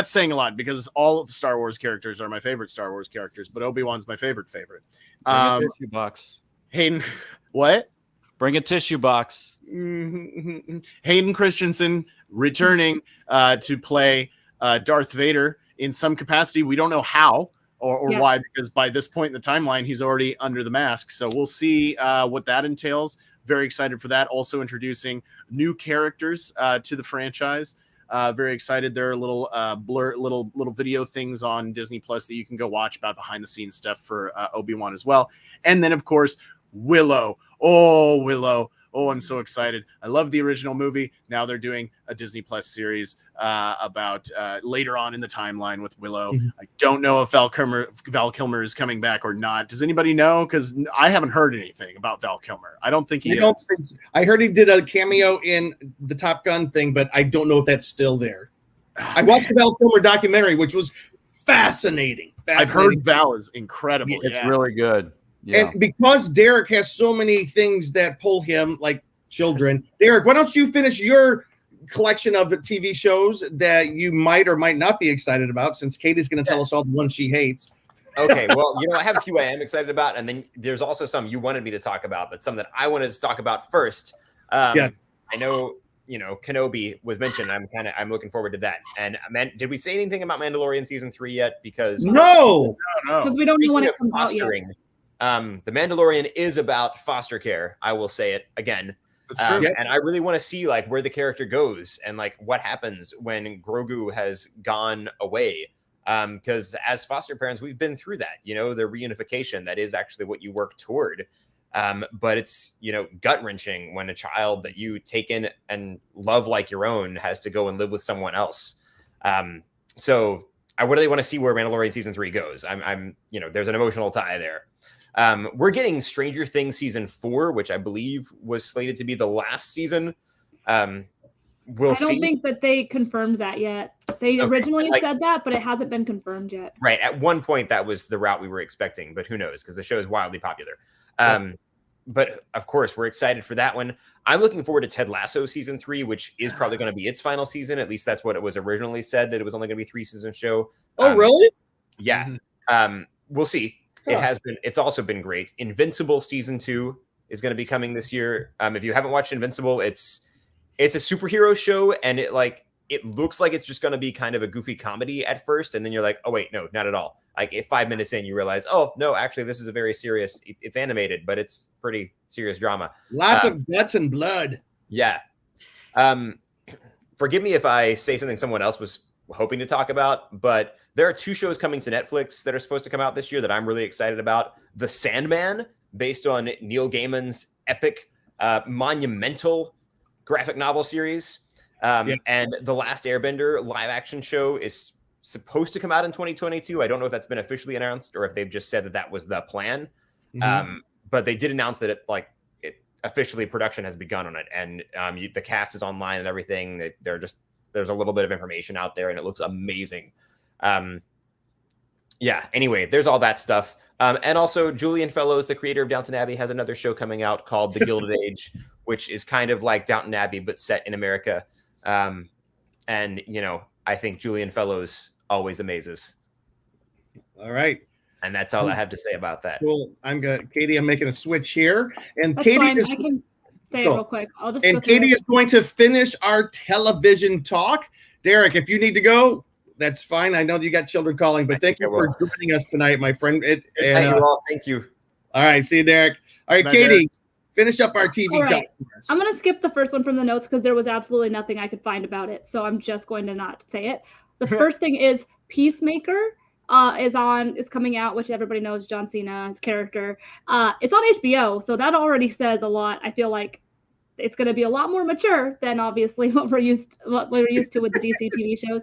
saying a lot because all of Star Wars characters are my favorite Star Wars characters, but Obi-Wan's my favorite. Bring a tissue box. Hayden, what? Bring a tissue box. Hayden Christensen returning to play Darth Vader in some capacity. We don't know how or why, because by this point in the timeline, he's already under the mask. So we'll see what that entails. Very excited for that. Also introducing new characters to the franchise. Very excited. There are little little video things on Disney Plus that you can go watch about behind the scenes stuff for Obi-Wan as well. And then, of course, Willow. Oh, Willow. Oh, I'm so excited. I love the original movie. Now they're doing a Disney Plus series about later on in the timeline with Willow. Mm-hmm. I don't know if Val Kilmer is coming back or not. Does anybody know? Because I haven't heard anything about Val Kilmer. I don't think he is. I heard he did a cameo in the Top Gun thing, but I don't know if that's still there. I watched the Val Kilmer documentary, which was fascinating. I've heard Val is incredible. It's really good. Yeah. And because Derek has so many things that pull him, like children, Derek, why don't you finish your collection of TV shows that you might or might not be excited about, since Katie's going to tell us all the ones she hates. Okay, well, I have a few I am excited about, and then there's also some you wanted me to talk about, but some that I wanted to talk about first. I know, Kenobi was mentioned. I'm looking forward to that. And did we say anything about Mandalorian season 3 yet? Because no, because we don't know when it comes out yet. The Mandalorian is about foster care. I will say it again. That's true. And I really want to see where the character goes and what happens when Grogu has gone away. Because as foster parents, we've been through that, the reunification. That is actually what you work toward. But it's, gut wrenching when a child that you take in and love like your own has to go and live with someone else. So I really want to see where Mandalorian season 3 goes. I'm there's an emotional tie there. We're getting Stranger Things season 4, which I believe was slated to be the last season. I don't think that they confirmed that yet. They originally said that, but it hasn't been confirmed yet. Right. At one point, that was the route we were expecting, but who knows? Because the show is wildly popular. But of course, we're excited for that one. I'm looking forward to Ted Lasso season 3, which is probably going to be its final season. At least that's what it was originally said, that it was only going to be a 3-season show. Oh, really? Yeah. We'll see. It's also been great. Invincible season 2 is going to be coming this year. If you haven't watched Invincible, it's a superhero show, and it looks like it's just going to be kind of a goofy comedy at first, and then you're like, oh wait, no, not at all. 5 minutes in, you realize, oh no, actually this is a very serious. It's animated, but it's pretty serious drama. Lots of guts and blood. Yeah. Forgive me if I say something someone else was hoping to talk about, but there are 2 shows coming to Netflix that are supposed to come out this year that I'm really excited about. The Sandman, based on Neil Gaiman's epic, monumental graphic novel series. And The Last Airbender live action show is supposed to come out in 2022. I don't know if that's been officially announced or if they've just said that was the plan. But they did announce that it officially production has begun on it, and the cast is online and everything. There's a little bit of information out there, and it looks amazing. Anyway, there's all that stuff. And also Julian Fellows, the creator of Downton Abbey, has another show coming out called The Gilded Age, which is kind of like Downton Abbey, but set in America. And, I think Julian Fellows always amazes. All right. And that's all I have to say about that. Well, Katie, I'm making a switch here. And That's Katie fine. is, I can say it real quick. I'll just and Katie is going to finish our television talk. Derek, if you need to go, That's fine. I know that you got children calling, but thank you for joining us tonight, my friend. Thank you all. Thank you. All right. See you, Derek. All right, Katie, Derek. finish up our TV All right. talk. I'm going to skip the first one from the notes because there was absolutely nothing I could find about it. So I'm just going to not say it. The first thing is Peacemaker is coming out, which everybody knows John Cena's character. It's on HBO, so that already says a lot. I feel like it's going to be a lot more mature than obviously what we're used to with the DC TV shows.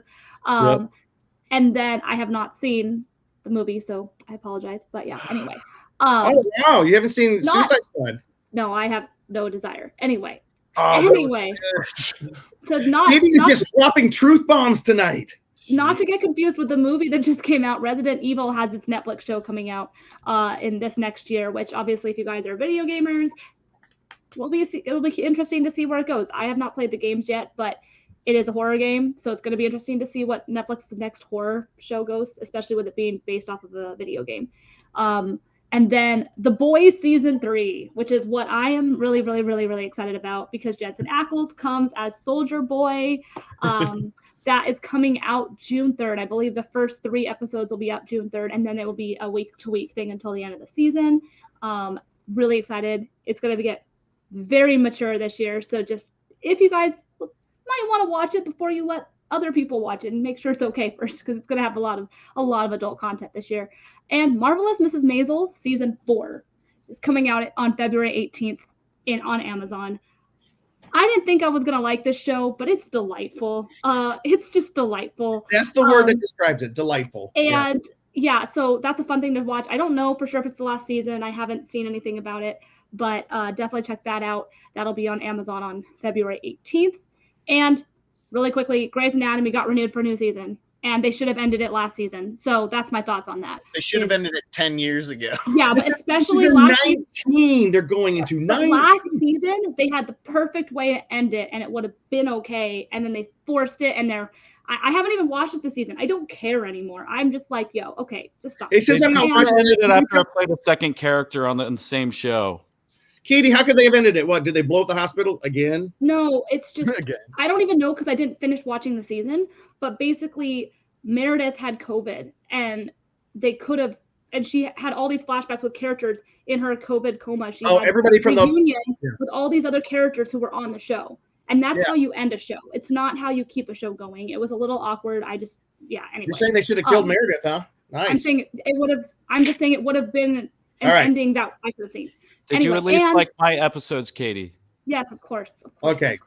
And then I have not seen the movie, so I apologize. But yeah, anyway. Oh wow, you haven't seen Suicide Squad? No, I have no desire. Anyway. Katie is just dropping truth bombs tonight. Not to get confused with the movie that just came out, Resident Evil has its Netflix show coming out in this next year, which obviously if you guys are video gamers, it'll be interesting to see where it goes. I have not played the games yet, but it is a horror game, so it's going to be interesting to see what Netflix's next horror show goes, especially with it being based off of a video game. And then The Boys Season 3, which is what I am really, really, really, really excited about because Jensen Ackles comes as Soldier Boy. That is coming out June 3rd. I believe the first 3 episodes will be out June 3rd, and then it will be a week-to-week thing until the end of the season. Really excited. It's going to get very mature this year. So just if you guys might want to watch it before you let other people watch it and make sure it's okay first, because it's going to have a lot of adult content this year. And Marvelous Mrs. Maisel Season 4 is coming out on February 18th on Amazon. I didn't think I was going to like this show, but it's delightful. It's just delightful. That's the word that describes it, delightful. And yeah, so that's a fun thing to watch. I don't know for sure if it's the last season. I haven't seen anything about it, but definitely check that out. That'll be on Amazon on February 18th. And really quickly, Grey's Anatomy got renewed for a new season, and they should have ended it last season. So that's my thoughts on that. They should have ended it 10 years ago. Yeah, but especially last 19. They're going into 19. Last season, they had the perfect way to end it, and it would have been okay. And then they forced it, and I haven't even watched it this season. I don't care anymore. I'm just like, yo, okay, just stop. It says I'm not watching it after I played a second character on the same show. Katie, how could they have ended it? What, did they blow up the hospital again? No, it's just, I don't even know because I didn't finish watching the season, but basically Meredith had COVID and they could have, and she had all these flashbacks with characters in her COVID coma. She had everybody from the reunions with all these other characters who were on the show. And that's how you end a show. It's not how you keep a show going. It was a little awkward. Anyway. You're saying they should have killed Meredith, huh? Nice. I'm just saying it would have been an ending that I could have seen. Did you at least like my episodes, Katie? Yes, of course. Okay.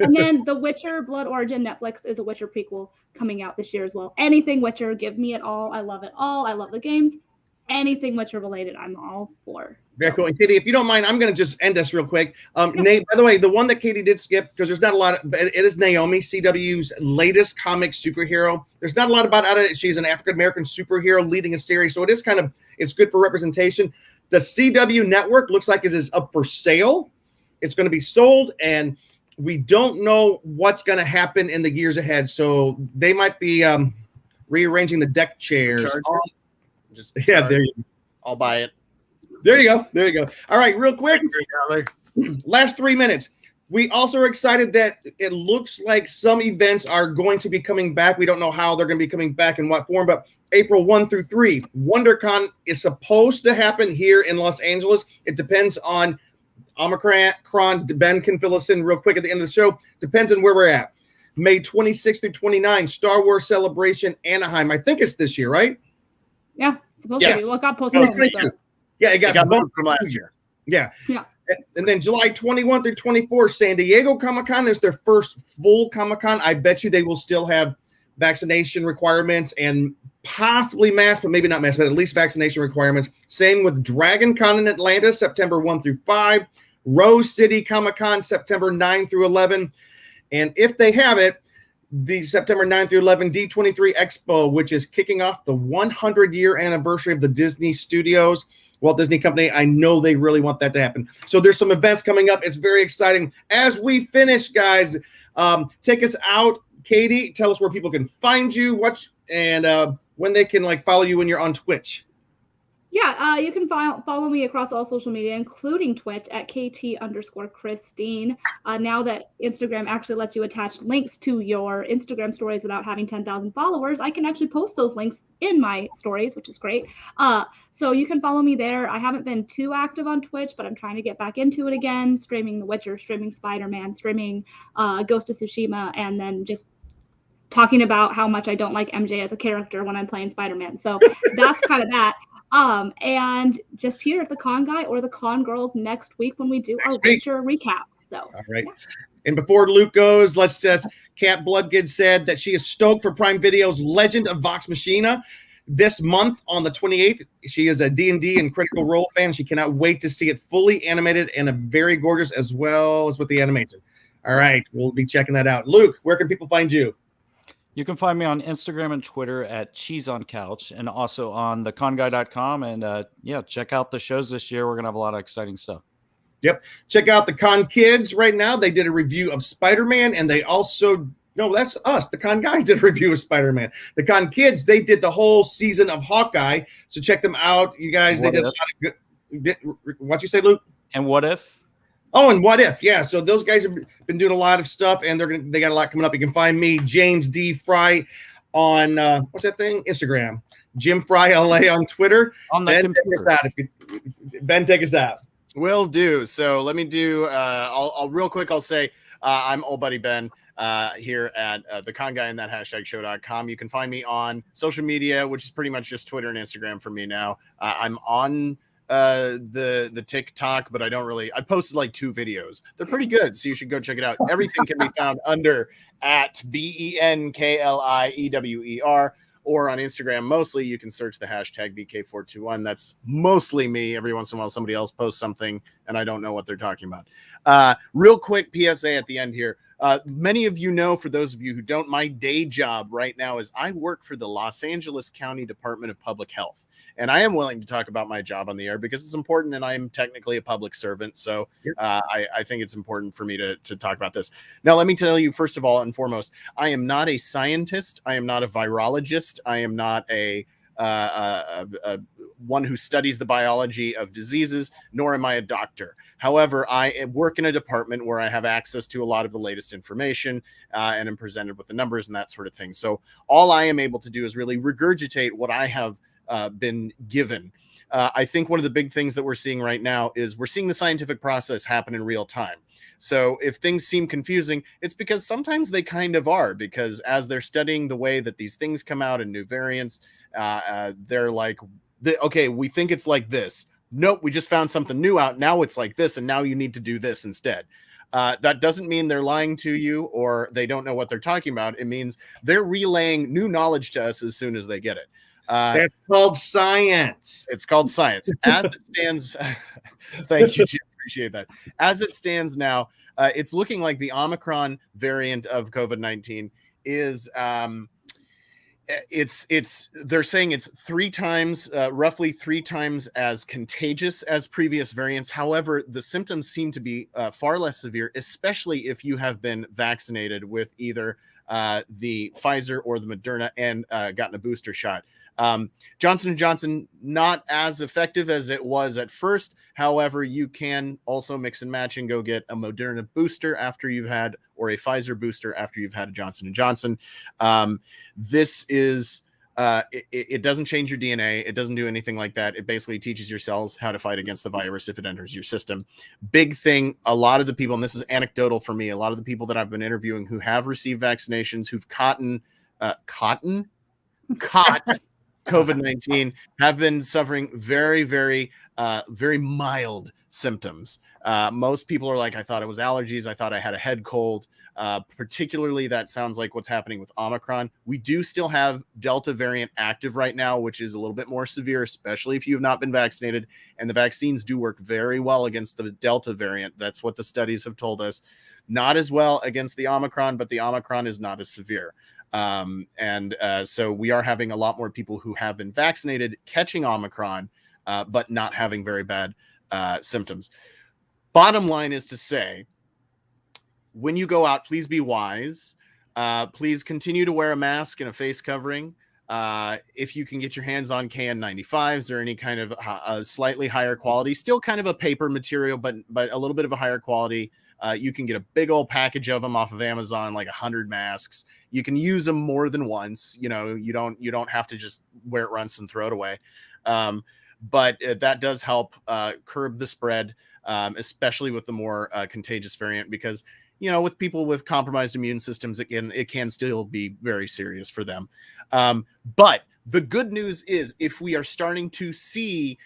And then The Witcher Blood Origin, Netflix is a Witcher prequel coming out this year as well. Anything Witcher, give me it all. I love it all. I love the games. Anything Witcher related, I'm all for. Very cool. And Katie, if you don't mind, I'm going to just end this real quick. Nate, by the way, the one that Katie did skip, because there's not a lot, it is Naomi, CW's latest comic superhero. There's not a lot about it. She's an African-American superhero leading a series. So it is it's good for representation. The CW network looks like it is up for sale. It's going to be sold, and we don't know what's going to happen in the years ahead. So they might be rearranging the deck chairs. There you go. I'll buy it. There you go. All right, real quick. Last 3 minutes. We also are excited that it looks like some events are going to be coming back. We don't know how they're going to be coming back in what form, but April 1 through 3, WonderCon is supposed to happen here in Los Angeles. It depends on Omicron. Ben can fill us in real quick at the end of the show. Depends on where we're at. May 26 through 29, Star Wars Celebration, Anaheim. I think it's this year, right? Yeah, it's supposed to be. Well, it got postponed. Yeah, it got moved from last year. Yeah. And then July 21 through 24, San Diego Comic-Con is their first full Comic-Con. I bet you they will still have vaccination requirements and possibly masks, but maybe not masks, but at least vaccination requirements. Same with Dragon Con in Atlanta, September 1 through 5. Rose City Comic-Con, September 9 through 11. And if they have it, the September 9 through 11 D23 Expo, which is kicking off the 100-year anniversary of the Disney Studios. Walt Disney Company, I know they really want that to happen. So there's some events coming up. It's very exciting. As we finish, guys, take us out. Katie, tell us where people can find you, watch, and when they can follow you when you're on Twitch. Yeah, you can follow me across all social media, including Twitch at KT_Christine. Now that Instagram actually lets you attach links to your Instagram stories without having 10,000 followers, I can actually post those links in my stories, which is great. So you can follow me there. I haven't been too active on Twitch, but I'm trying to get back into it again, streaming The Witcher, streaming Spider-Man, streaming Ghost of Tsushima, and then just talking about how much I don't like MJ as a character when I'm playing Spider-Man. So that's kind of that. And just here at the Con Guy or the Con Girls next week when we do our Witcher recap. So, all right. Yeah. And before Luke goes, let's just, Cat Bloodgood said that she is stoked for Prime Video's Legend of Vox Machina this month on the 28th. She is a D&D and Critical Role fan. She cannot wait to see it fully animated and a very gorgeous as well as with the animation. All right. We'll be checking that out. Luke, where can people find you? You can find me on Instagram and Twitter at CheeseOnCouch and also on theconguy.com. And check out the shows this year. We're going to have a lot of exciting stuff. Yep. Check out the Con Kids right now. They did a review of Spider-Man, and they also, no, that's us. The Con Guys did a review of Spider-Man. The Con Kids, they did the whole season of Hawkeye. So check them out. You guys, they did a lot of good. What'd you say, Luke? And What If? Oh, and What If? Yeah. So those guys have been doing a lot of stuff, and they got a lot coming up. You can find me, James D. Fry, on what's that thing? Instagram. Jim Fry LA on Twitter. On the Ben, take us out. Ben, take us out. Will do. So let me do. I'll real quick. I'll say I'm Old Buddy Ben here at the Con Guy and that #show.com. You can find me on social media, which is pretty much just Twitter and Instagram for me now. I'm on the TikTok, but I posted like 2 videos. They're pretty good, so you should go check it out. Everything can be found under at BENKLIEWER, or on Instagram. Mostly you can search the #VK421. That's mostly me. Every once in a while somebody else posts something and I don't know what they're talking about. Real quick PSA at the end here. Many of you know, for those of you who don't, my day job right now is I work for the Los Angeles County Department of Public Health. And I am willing to talk about my job on the air because it's important, and I am technically a public servant. So I think it's important for me to talk about this. Now, let me tell you, first of all and foremost, I am not a scientist. I am not a virologist. I am not a one who studies the biology of diseases, nor am I a doctor. However, I work in a department where I have access to a lot of the latest information and am presented with the numbers and that sort of thing. So all I am able to do is really regurgitate what I have been given. I think one of the big things that we're seeing right now is we're seeing the scientific process happen in real time. So if things seem confusing, it's because sometimes they kind of are, because as they're studying the way that these things come out in new variants, they're like, okay, we think it's like this. Nope, we just found something new out. Now it's like this, and now you need to do this instead. That doesn't mean they're lying to you or they don't know what they're talking about. It means they're relaying new knowledge to us as soon as they get it. That's called science. It's called science. As it stands, thank you, Jim. Appreciate that. As it stands now, it's looking like the Omicron variant of COVID-19 is they're saying it's 3 times, roughly 3 times as contagious as previous variants. However, the symptoms seem to be far less severe, especially if you have been vaccinated with either the Pfizer or the Moderna and gotten a booster shot. Johnson & Johnson, not as effective as it was at first. However, you can also mix and match and go get a Moderna booster after you've had, or a Pfizer booster after you've had a Johnson & Johnson. This is, it doesn't change your DNA. It doesn't do anything like that. It basically teaches your cells how to fight against the virus if it enters your system. Big thing, a lot of the people, and this is anecdotal for me, a lot of the people that I've been interviewing who have received vaccinations, who've caught COVID-19 have been suffering very, very, very mild symptoms. Most people are like, I thought it was allergies. I thought I had a head cold. Particularly, that sounds like what's happening with Omicron. We do still have Delta variant active right now, which is a little bit more severe, especially if you have not been vaccinated. And the vaccines do work very well against the Delta variant. That's what the studies have told us. Not as well against the Omicron, but the Omicron is not as severe. So we are having a lot more people who have been vaccinated catching Omicron, but not having very bad symptoms. Bottom line is to say, when you go out, please be wise. Please continue to wear a mask and a face covering. if you can get your hands on KN95s or any kind of slightly higher quality, still kind of a paper material, but a little bit of a higher quality. You can get a big old package of them off of Amazon, like 100 masks. You can use them more than once. You know, you don't have to just wear it once and throw it away. But that does help curb the spread, especially with the more contagious variant, because, you know, with people with compromised immune systems, it can still be very serious for them. But the good news is, if we are starting to see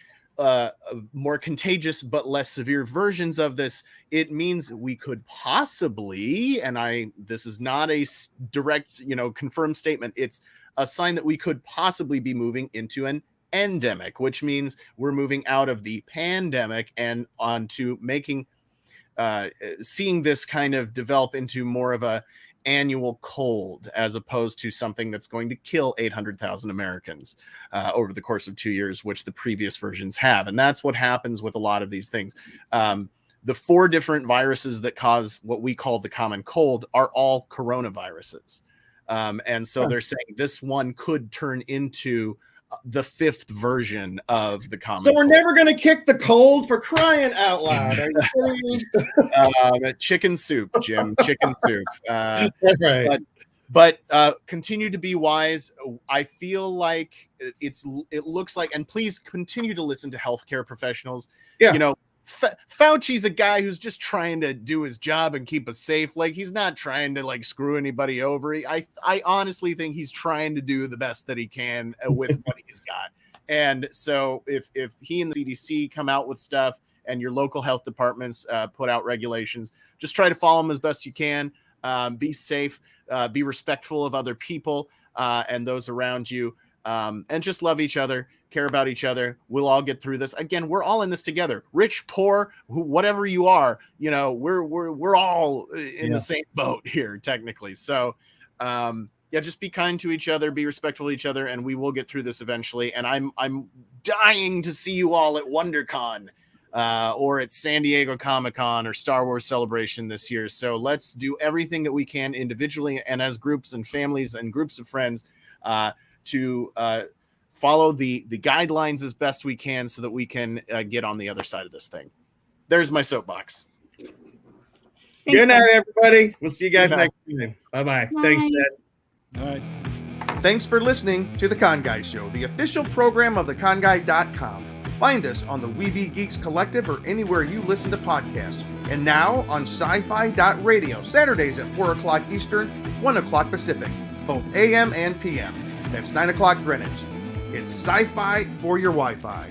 more contagious but less severe versions of this, it means we could possibly, and this is not a direct, confirmed statement, it's a sign that we could possibly be moving into an endemic, which means we're moving out of the pandemic and onto seeing this kind of develop into more of a annual cold, as opposed to something that's going to kill 800,000 Americans over the course of 2 years, which the previous versions have. And that's what happens with a lot of these things. The 4 different viruses that cause what we call the common cold are all coronaviruses. And so they're saying this one could turn into the 5th version of the common cold. So we're never going to kick the cold, for crying out loud. Are you kidding? Chicken soup, Jim. Chicken soup. That's right. But continue to be wise. I feel like it looks like, and please continue to listen to healthcare professionals. Yeah. Fauci's a guy who's just trying to do his job and keep us safe. Like, he's not trying to like screw anybody over. I honestly think he's trying to do the best that he can with what he's got. And so if he and the CDC come out with stuff and your local health departments put out regulations, just try to follow them as best you can. Be safe, be respectful of other people and those around you, and just love each other. Care about each other. We'll all get through this. Again, we're all in this together. Rich, poor, whatever you are, we're all in the same boat here, technically. So, just be kind to each other, be respectful of each other, and we will get through this eventually. And I'm dying to see you all at WonderCon or at San Diego Comic-Con or Star Wars Celebration this year. So let's do everything that we can individually and as groups and families and groups of friends to follow the guidelines as best we can so that we can get on the other side of this thing. There's my soapbox. Good night, everybody. We'll see you guys next time. Bye-bye. Thanks, Ted. All right. Thanks for listening to The Con Guy Show, the official program of theconguy.com. Find us on the Weeby Geeks Collective or anywhere you listen to podcasts. And now on sci-fi.radio, Saturdays at 4 o'clock Eastern, 1 o'clock Pacific, both AM and PM. That's 9 o'clock Greenwich. It's sci-fi for your Wi-Fi.